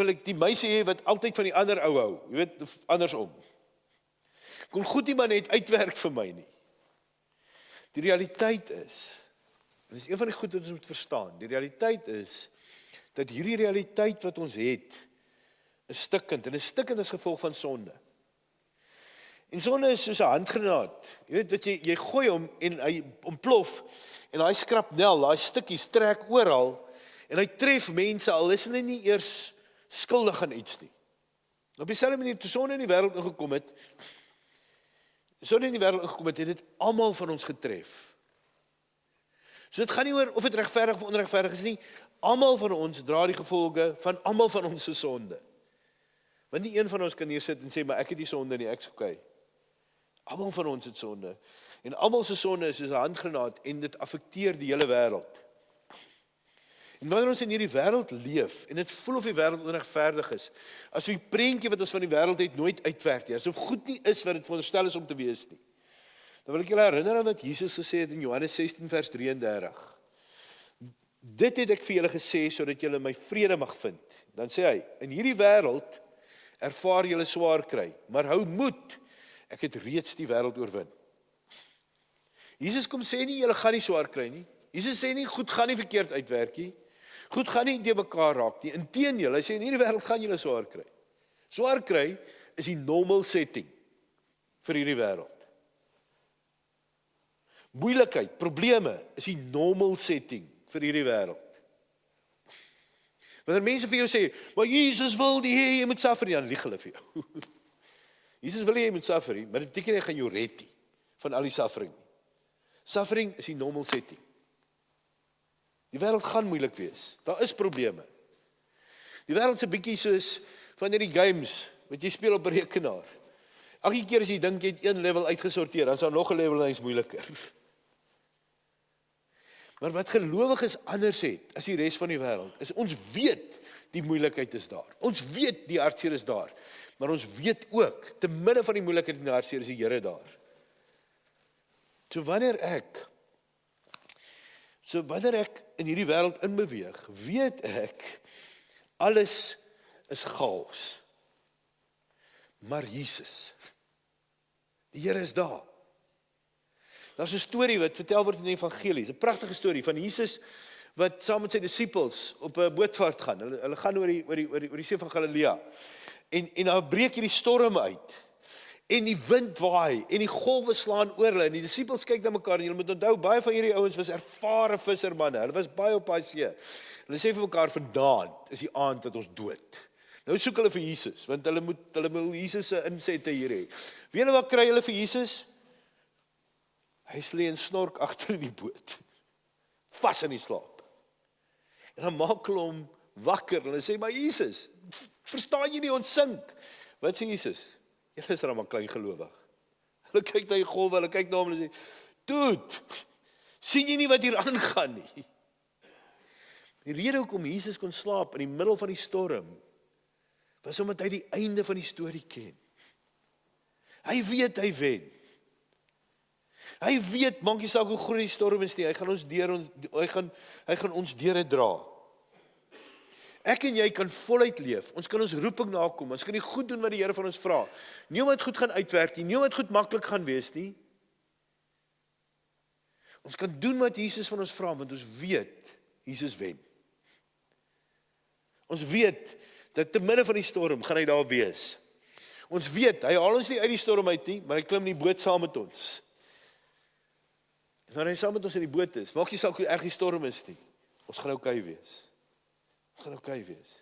ek die meisie hê wat altyd van die ander ou hou? Jy weet, andersom. Kon goed nie maar net uitwerk vir my nie. Die realiteit is, en dis een van die goed wat ons moet verstaan, die realiteit is, dat hierdie realiteit wat ons het, is stikkend, en is stikkend as gevolg van sonde. En sonde is soos 'n handgranaat. Jy weet wat jy gooi hom en hy ontplof en hy skrapnel, daai stukkies trek oral en hy tref mense al is hulle nie eers skuldig aan iets nie. Op dieselfde manier toe sonde in die wêreld ingekom het, het dit almal van ons getref. So dit gaan nie oor of dit regverdig of onregverdig is nie. Almal van ons dra die gevolge van almal van ons se sonde. Want nie een van ons kan hier sit en sê maar ek het nie sonde nie, ek's okay. Almal van ons het sonde. En almal se sonde is soos 'n handgranaat en dit affekteer die hele wêreld. En wanneer ons in hierdie wêreld leef en dit voel of die wêreld onregverdig is, as die prentjie wat ons van die wêreld het nooit uitwerk nie, asof goed nie is wat dit veronderstel is om te wees nie, dan wil ek julle herinner aan wat Jesus gesê het in Johannes 16 vers 33. Dit het ek vir julle gesê sodat julle my vrede mag vind. Dan sê hy, in hierdie wêreld ervaar julle swaar kry, maar hou moed, ek het reeds die wêreld oorwin. Jesus kom sê nie, julle gaan nie swaar kry nie. Jesus sê nie, goed gaan nie verkeerd uitwerk nie. Goed gaan nie deur mekaar raak nie. Inteendeel, hy sê in hierdie wêreld gaan julle swaar kry. Swaar kry is die normal setting vir hierdie wêreld. Moeilikheid, probleme is die normal setting vir hierdie wêreld. Wanneer mense vir jou sê, maar Jesus wil nie hê jy moet suffer nie, dan lieg hulle vir jou. Jesus wil nie jy moet suffer nie, maar dit beteken hy gaan jou red nie van al die suffering. Suffering is die normal setting. Die wêreld gaan moeilik wees. Daar is probleme. Die wêreld se bietjie soos van hierdie games wat jy speel op 'n rekenaar. Elke keer as jy dink jy het een level uitgesorteer, dan is daar nog 'n level en hy's moeiliker. Maar wat gelowiges anders het as die res van die wêreld, is ons weet die moeilikheid is daar. Ons weet die hartseer is daar. Maar ons weet ook, te midde van die moeilikheid en die hartseer is die Here daar. So wanneer ek in hierdie wêreld inbeweeg, weet ek, alles is chaos. Maar Jesus, die Here is daar. Daar's 'n storie wat vertel word in die evangelie, 'n pragtige storie van Jesus wat saam met sy disippels op 'n bootvaart gaan. Hulle gaan oor die see van Galilea. En daar breek hierdie storm uit. En die wind waai en die golwe slaan oor hulle en die disippels kyk na mekaar en julle moet onthou, baie van hierdie ouens was ervare vissermanne. Hulle was baie op daai see. Hulle sê vir mekaar, vandaan is die aand wat ons dood. Nou soek hulle vir Jesus, want hulle moet Jesus se insette hier hê. Weet julle wat kry hulle vir Jesus? Hy lê en snork agter in die boot. Vas in die slaap. En dan maak hulle hom wakker en hulle sê, maar Jesus, verstaan jy nie, ons sink. Wat sê Jesus? Julle is maar klein gelowig. Hulle kyk na die golwe, hulle kyk na hom en hulle sê, dude, sien jy nie wat hier aangaan nie? Die rede hoekom Jesus kon slaap in die middel van die storm, was omdat hy die einde van die storie ken. Hy weet hy wen. Hy weet, maak nie saak hoe groot die storm is nie, hy gaan ons deure dra. Ek en jy kan voluit leef, ons kan ons roeping nakom, ons kan nie goed doen wat die Here van ons vra. Nie omdat goed gaan uitwerk nie, nie omdat goed maklik gaan wees nie. Ons kan doen wat Jesus van ons vra, want ons weet, Jesus wen. Ons weet, dat te midde van die storm, gaan hy daar wees. Ons weet, hy haal ons nie uit die storm uit nie, maar hy klim in die boot saam met ons. Wanneer hy saam met ons in die boot is, maak nie saak hoe erg die storm is nie, ons gaan okay wees. Ons gaan okay wees.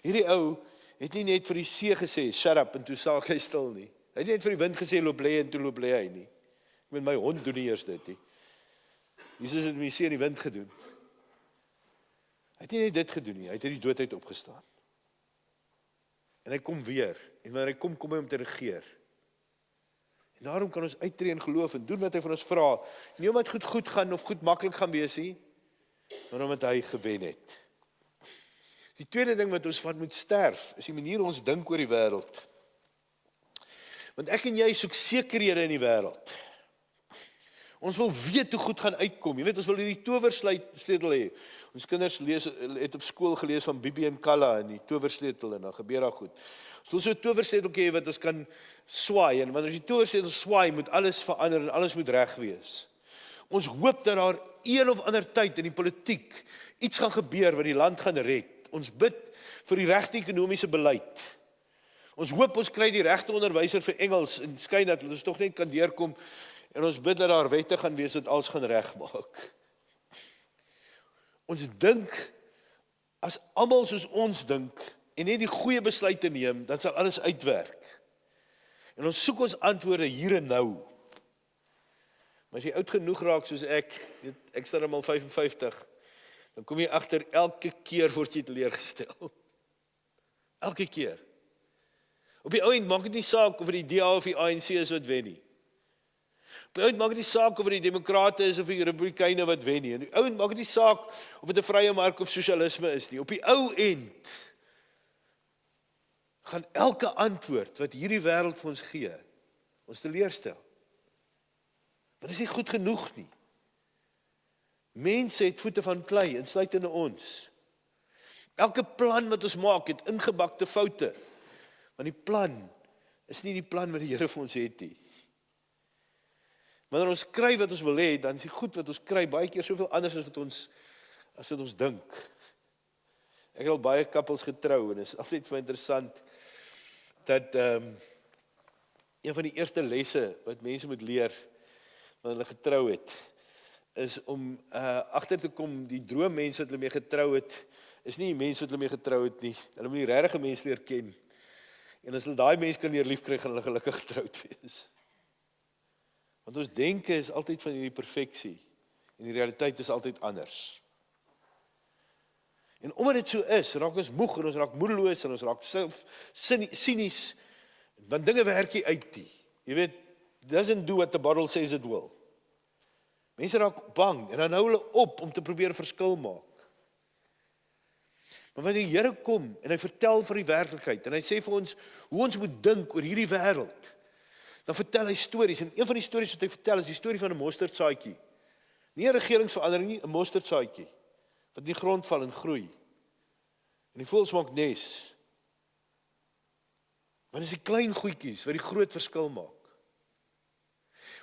Hierdie ou het nie net vir die see gesê, shut up, en toe saak hy stil nie. Hy het nie net vir die wind gesê, loop lê, en toe loop lê hy nie. Ek met my hond doen nie eers dit nie. Jesus het met die see en die wind gedoen. Hy het nie net dit gedoen nie, hy het uit die doodheid opgestaan. En hy kom weer, en wanneer hy kom hy om te regeer. En daarom kan ons uittree in geloof en doen wat hy van ons vra, nie omdat goed gaan of goed maklik gaan wees nie, maar omdat hy gewen het. Die tweede ding wat ons van moet sterf, is die manier hoe ons dink oor die wêreld. Want ek en jy soek sekerhede in die wêreld. Ons wil weet hoe goed gaan uitkom. Jy weet, ons wil hierdie towersleutel hê. Ons kinders het op skool gelees van Bibi en Kalla en die towersleutel en dan gebeur daar goed. Ons wil so 'n towersleuteltjie hê wat ons kan swaai en wanneer ons die towersleutel swaai, moet alles verander en alles moet reg wees. Ons hoop dat daar een of ander tyd in die politiek iets gaan gebeur wat die land gaan red. Ons bid vir die regte ekonomiese beleid. Ons hoop ons kry die regte onderwyser vir Engels en skyn dat ons tog net kan deurkom en ons bid dat daar wette gaan wees wat alles gaan regmaak. Ons dink, as almal soos ons dink en net die goeie besluite neem, dan sal alles uitwerk. En ons soek ons antwoorde hier en nou. Maar as jy oud genoeg raak soos ek staan al 55, dan kom jy agter elke keer word jy teleurgestel. Elke keer. Op die ouend maak dit nie saak of die DA of die ANC is wat wen nie. Op die ouend maak dit nie saak of die Demokrate is of die Republikeine wat wen nie. En op die ouend maak dit nie saak of dit 'n vrye mark of sosialisme is nie. Op die ou end gaan elke antwoord wat hierdie wêreld vir ons gee, ons teleurstel. Want dit is nie goed genoeg nie. Mense het voete van klei, insluitende ons. Elke plan wat ons maak het ingebakte foute. Want die plan is nie die plan wat die Here vir ons het nie. Wanneer ons kry wat ons wil hê, dan is die goed wat ons kry baie keer soveel anders as wat ons dink. Ek het al baie koppels getrou en dit is altyd vir interessant dat een van die eerste lesse wat mense moet leer wanneer hulle getrou het, is om agter te kom die droommense wat hulle mee getrou het, is nie die mense wat hulle mee getrou het nie. Hulle moet die regte mense leer ken. En as hulle daai mense kan leer liefkry, gaan hulle gelukkig getroud wees. Want ons denke is altyd van hierdie perfeksie en die realiteit is altyd anders. En omdat dit so is, raak ons moeg en ons raak moedeloos en ons raak self sinies, want dinge werk nie uit nie. Jy weet, doesn't do what the bottle says it will. Mense raak bang en dan hou hulle op om te probeer verskil maak. Maar wanneer die Here kom en hy vertel van die werklikheid en hy sê vir ons hoe ons moet dink oor hierdie wêreld, dan vertel hy stories en een van die stories wat hy vertel is die storie van 'n mosterdsaadjie. Nie 'n regeringsverandering nie, 'n mosterdsaadjie wat in die grond val en groei. En die voëls maak nes. Want dit is die klein goedjies wat die groot verskil maak.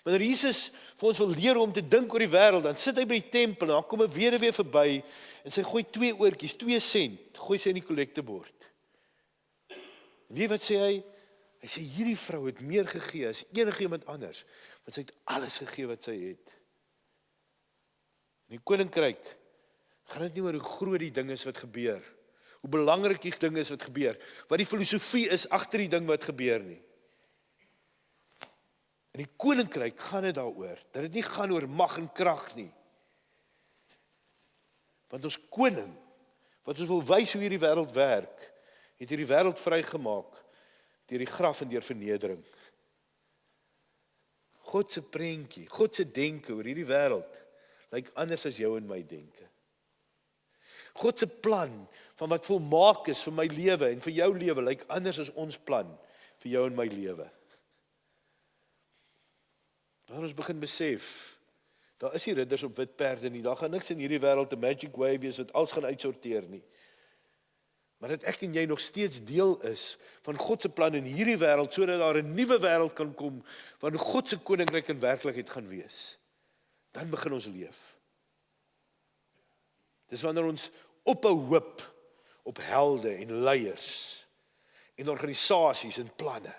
Wanneer Jesus vir ons wil leer om te dink oor die wêreld, dan sit hy by die tempel en dan kom 'n weduwee verby en sy gooi 2 oortjies, 2 sent, gooi sy in die kollektebord. En weet wat sê hy? Hy sê hierdie vrou het meer gegee as enige iemand anders, want sy het alles gegee wat sy het. In die koninkryk gaan dit nie oor hoe groot die ding is wat gebeur, hoe belangrik die ding is wat gebeur, wat die filosofie is agter die ding wat gebeur nie. In die koninkryk gaan dit daaroor, dat dit nie gaan oor mag en krag nie. Want ons koning, wat ons wil wys hoe hierdie wêreld werk, het hierdie wêreld vrygemaak deur die graf en deur vernedering. God se prentjie, God se denke oor hierdie wêreld lyk anders as jou en my denke. God se plan van wat volmaak is vir my lewe en vir jou lewe lyk anders as ons plan vir jou en my lewe. Wanneer ons begin besef, daar is nie ridders op wit perde nie, daar gaan niks in hierdie wêreld 'n magic way wees wat alles gaan uitsorteer nie. Maar dat ek en jy nog steeds deel is van God se plan in hierdie wêreld, sodat daar 'n nuwe wêreld kan kom, waarin God se koninkryk in werklikheid gaan wees. Dan begin ons leef. Dis wanneer ons ophou hoop op helde en leiers en organisasies en planne.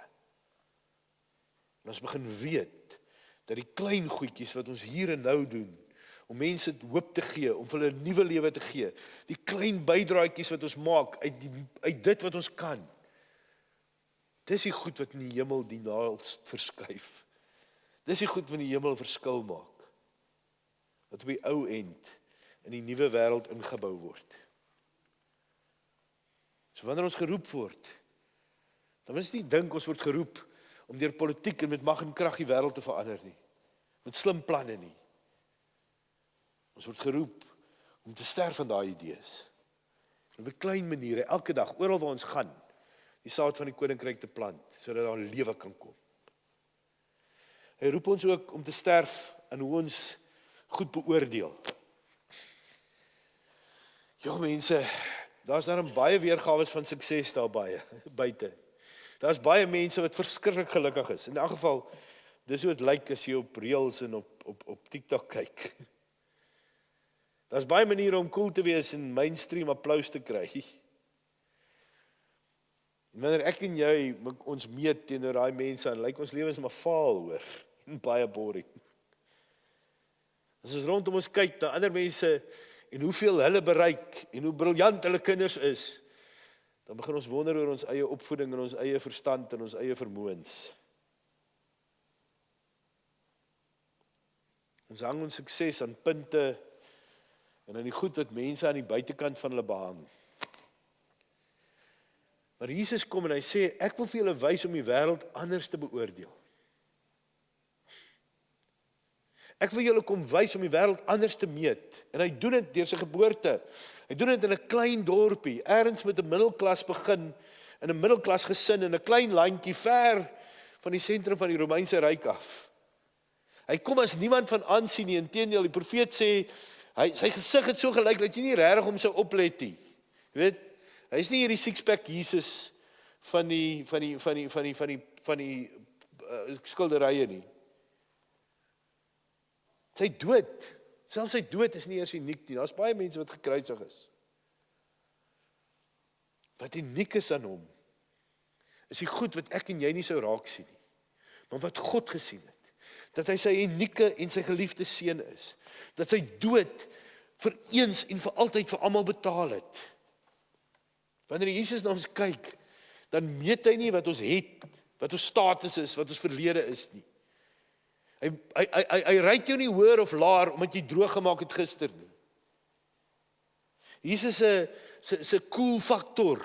En ons begin weet dat die klein goedjies wat ons hier en nou doen, om mense hoop te gee, om vir hulle 'n nuwe lewe te gee, die klein bydraatjies wat ons maak uit dit wat ons kan, dis die goed wat in die hemel die naels verskuif. Dis die goed wat in die hemel verskil maak, wat op die ou end in die nuwe wêreld ingebou word. So wanneer ons geroep word, dan is dit nie dink ons word geroep om deur politiek en met mag en krag die wêreld te verander nie, met slim planne nie. Ons word geroep om te sterf van daai idees. Op 'n klein manier, elke dag, oral waar ons gaan, die saad van die koninkryk te plant, sodat daar lewe kan kom. Hy roep ons ook om te sterf aan hoe ons goed beoordeel. Ja mense, daar's daar baie weergawe van sukses daar buite. Daar's baie mense wat verskriklik gelukkig is. In elk geval, dis hoe dit lyk as jy op Reels en op TikTok kyk. Daar's baie maniere om cool te wees en mainstream applous te kry. En wanneer ek en jy ons meet teenoor daai mense, dan lyk ons lewens maar vaal hoor, en baie boring. As ons rondom ons kyk na ander mense en hoeveel hulle bereik en hoe briljant hulle kinders is, dan begin ons wonder oor ons eie opvoeding en ons eie verstand en ons eie vermoëns. Ons hang ons sukses aan punte en aan die goed wat mense aan die buitekant van hulle behang. Maar Jesus kom en hy sê, ek wil vir julle wys om die wêreld anders te beoordeel. Ek wil julle kom wys om die wêreld anders te meet. En hy doen dit deur sy geboorte. Hy doen dit in 'n klein dorpie, ergens met 'n middelklas begin, in 'n middelklas gesin, in 'n klein landjie ver van die sentrum van die Romeinse Ryk af. Hy kom as niemand van aansien nie, inteendeel, die profeet sê, sy gesig het so gelyk dat jy nie regtig om sou oplet nie. Jy weet, hy is nie hierdie six-pack Jesus van die skilderye nie. Sy dood, selfs sy dood is nie eers uniek nie. Daar's baie mense wat gekruisig is. Wat uniek is aan hom, is die goed wat ek en jy nie sou raak sien nie. Maar wat God gesien het, dat hy sy unieke en sy geliefde seun is, dat sy dood vir eens en vir altyd vir almal betaal het. Wanneer Jesus na ons kyk, dan meet hy nie wat ons het, wat ons status is, wat ons verlede is nie. Hy ryk jou nie hoër of laer omdat jy droog gemaak het gister nie. Jesus se cool faktor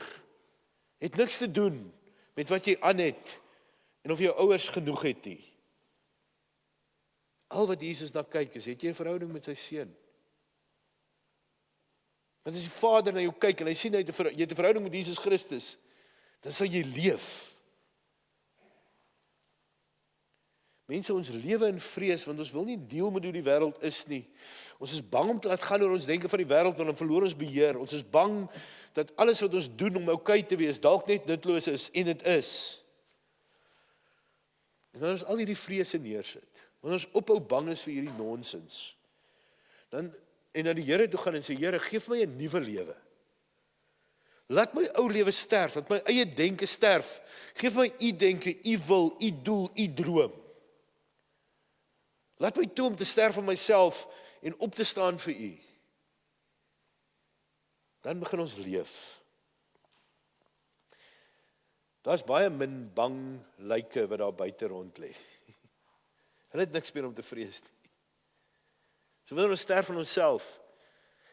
het niks te doen met wat jy aan het en of jou ouers genoeg het nie. Al wat Jesus na kyk is, het jy 'n verhouding met sy seun? Want as die Vader na jou kyk en hy sien jy het 'n verhouding met Jesus Christus, dan sal jy leef. Mense, ons lewe in vrees, want ons wil nie deel met hoe die wêreld is nie. Ons is bang om te laat gaan oor ons denke van die wêreld, want dan verloor ons beheer. Ons is bang dat alles wat ons doen om oukei te wees, dalk net nutteloos is, en dit is. En dan ons al hierdie vrese neersit, want ons ophou bang is vir hierdie nonsens, en na die Here toe gaan en sê, Here, geef my 'n nuwe lewe. Laat my ou lewe sterf, laat my eie denke sterf. Geef my u denke, u wil, u doel, u droom. Laat my toe om te sterf van myself en op te staan vir u. Dan begin ons leef. Daar's baie min bang lyke wat daar buite rond lê. Hulle het niks meer om te vrees nie. So wanneer ons sterf van onsself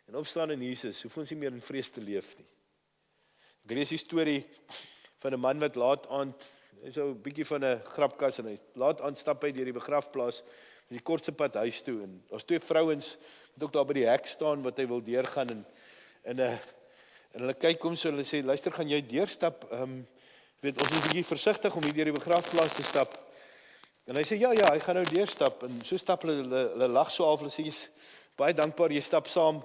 en opstaan in Jesus, hoef ons nie meer in vrees te leef nie. Ek lees die storie van 'n man wat laat aand, hy is so 'n bietjie van 'n grapkas en hy laat aand stap hy deur die begrafplaas, die kortste pad huis toe en daar's twee vrouens wat ook daar by die hek staan wat hy wil deurgaan en hulle kyk hom so en hulle sê, luister, gaan jy deurstap? Weet, ons is 'n bietjie versigtig om hier deur die begrafplaas te stap. En hy sê, ja, hy gaan nou deurstap. En so stap hulle lag so af, hulle sê, jy's baie dankbaar, jy stap saam.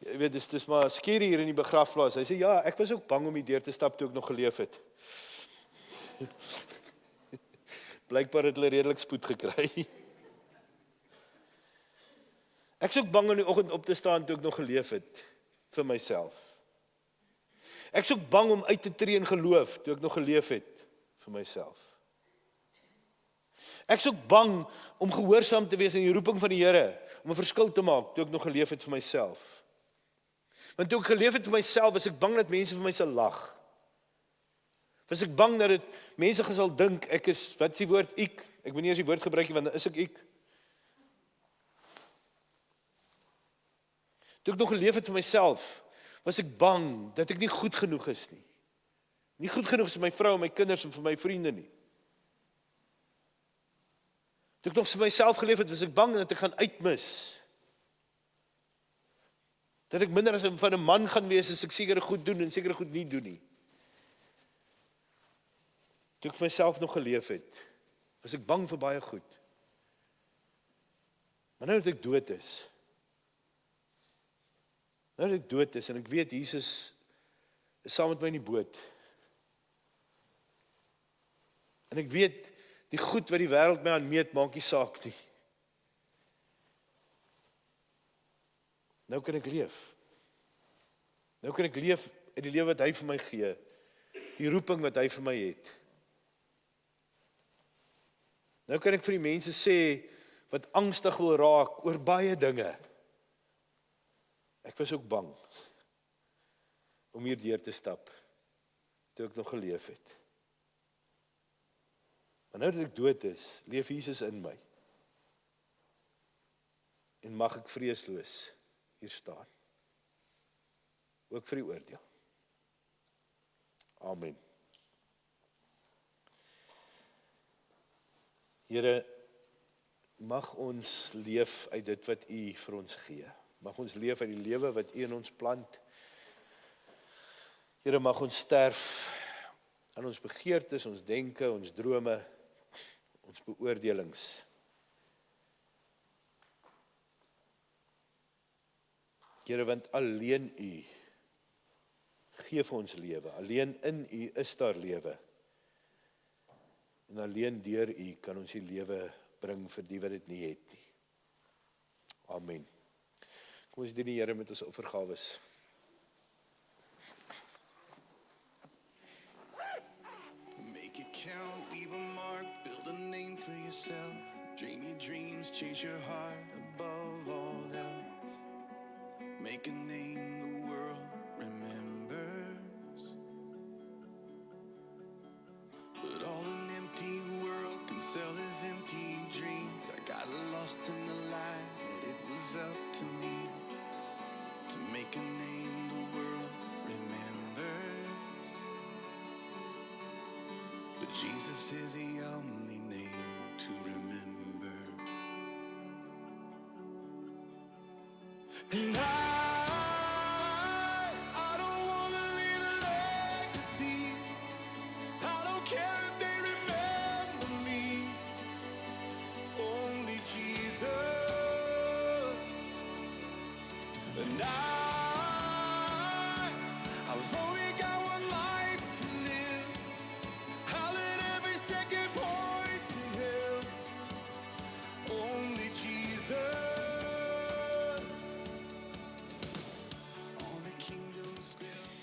Jy weet, dis maar skerie hier in die begrafplaas. Hy sê, ja, ek was ook bang om hier deur te stap toe ek nog geleef het. Blykbaar het hulle redelik spoed gekry. Ek is ook bang om die oggend op te staan toe ek nog geleef het, vir myself. Ek is ook bang om uit te tree in geloof, toe ek nog geleef het, vir myself. Ek is ook bang om gehoorsaam te wees in die roeping van die Here, om 'n verskil te maak, toe ek nog geleef het vir myself. Want toe ek geleef het vir myself, was ek bang dat mense vir my sal lag. Was ek bang dat mense sal dink, ek is, wat is die woord, ek wil nie eers die woord gebruik nie, want dan is ek. Toe ek nog geleef het vir myself, was ek bang dat ek nie goed genoeg is nie. Nie goed genoeg is vir my vrou en my kinders en vir my vriende nie. Toe ek nog vir myself geleef het, was ek bang dat ek gaan uitmis. Dat ek minder as van 'n man gaan wees as ek sekere goed doen en sekere goed nie doen nie. Toe ek vir myself nog geleef het, was ek bang vir baie goed. Maar nou dat ek dood is, en ek weet Jesus is saam met my in die boot. En ek weet die goed wat die wêreld my aanmeet, maak nie saak nie. Nou kan ek leef. Nou kan ek leef in die lewe wat hy vir my gee. Die roeping wat hy vir my het. Nou kan ek vir die mense sê wat angstig wil raak oor baie dinge. Ek was ook bang om hier deur te stap toe ek nog geleef het. Maar nou dat ek dood is, leef Jesus in my. En mag ek vreesloos hier staan. Ook vir die oordeel. Amen. Here, mag ons leef uit dit wat U vir ons gee. Mag ons leef uit die lewe wat U in ons plant. Here, mag ons sterf aan ons begeertes, ons denke, ons drome, ons beoordelings. Here, want alleen U gee vir ons lewe. Alleen in U is daar lewe. En alleen deur U kan ons die lewe bring vir die wat dit nie het nie. Amen. Kom ons dien die Here met ons offergawes. Make it count, leave a mark, build a name for yourself. Dream your dreams, chase your heart above all else. Make a name the world remembers. But all an empty world can sell his empty dreams. I got lost in the light, and it was up to me to make a name the world remembers. But Jesus is the only name to remember. And I don't wanna leave a legacy. I don't care if they remember me. Only Jesus. And I've only got one life to live. I'll let every second point to Him. Only Jesus. All the kingdoms built.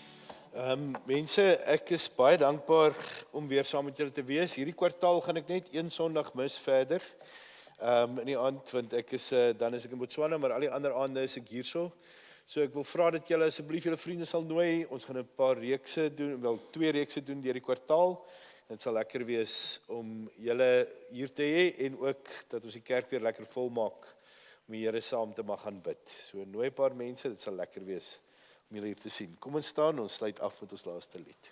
Mense, ek is baie dankbaar om weer saam met julle te wees. Hierdie kwartaal gaan ek net een Sondag mis verder. In die aand, want ek is dan is ek in Botswana, maar al die ander aande is ek hierso. So ek wil vra dat julle asseblief julle vriende sal nooi. Ons gaan 'n paar reekse doen, wel 2 reekse doen deur die kwartaal. Dit sal lekker wees om julle hier te hê en ook dat ons die kerk weer lekker vol maak om die Here saam te mag gaan bid. So nooi 'n paar mense, dit sal lekker wees om julle hier te sien. Kom ons staan, ons sluit af met ons laaste lied.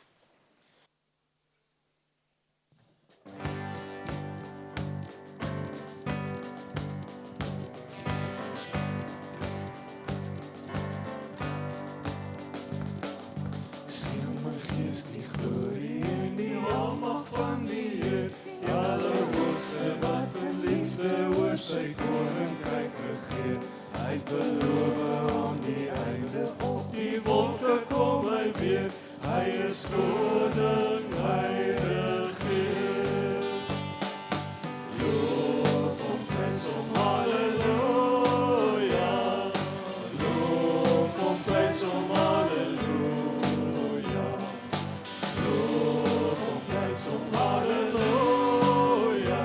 Sien op my gees die glorie en die almag van die Heer. Ja, alle hoogste wat in liefde oor sy koninkryk regeer. Hy het beloof om die einde op die wolke kom hy weer. Hy is koning, hy regeer. Loof hom, prys hom, halleluja. Loof hom, prys hom, halleluja. Loof hom, prys hom, halleluja.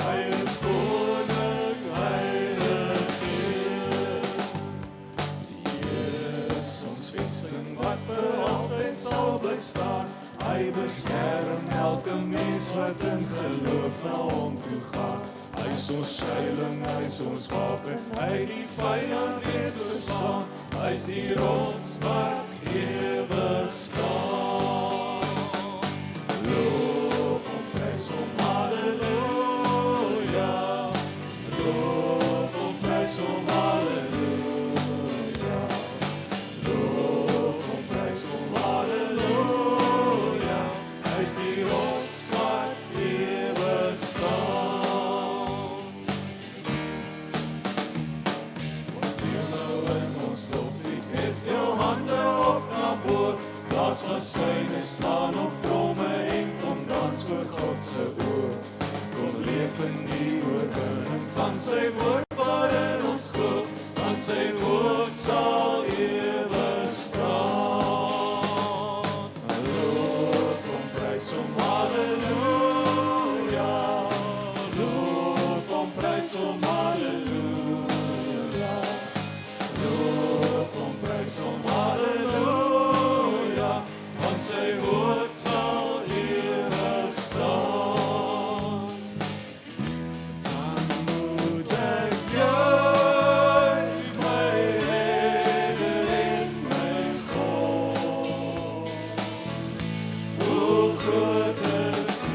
Hy is koning, hy regeer. Die Here is ons vesting wat vir altyd sal bly staan. Hy beskerm elke mens wat in geloof na hom toe gaan. Hy is ons skuiling, hy is ons wapen, hy het die vyand reeds verslaan. Hy is die rots wat ewig staan. Loof hom, prys hom, halleluja. Loof hom, prys hom, halleluja. Loof hom, prys hom, halleluja. Hy is die rots wat ewig staan. Want deel nou in ons loflied, hef jou hande op na bo. Blaas lasyne, slaan op tromme en kom dans voor God se oor. Kom leef in die oorwinning van sy woord waarin ons glo, want sy woord sal ewig staan. Loof hom, prys hom, halleluja. Loof hom, prys hom, halleluja. Loof hom, prys hom, halleluja. Want sy woord sal ewig staan. Dan moet ek juig, my Redder en my God. Hoe groot is U,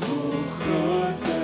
hoe groot is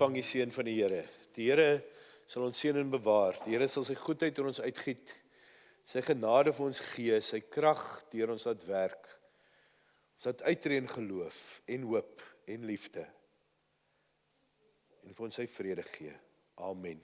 ontvang die seën van die Here. Die Here sal ons seën en bewaar. Die Here sal sy goedheid oor ons uitgiet. Sy genade vir ons gee, sy krag deur ons laat werk. Ons laat uitreë in geloof en hoop en liefde. En vir ons sy vrede gee. Amen.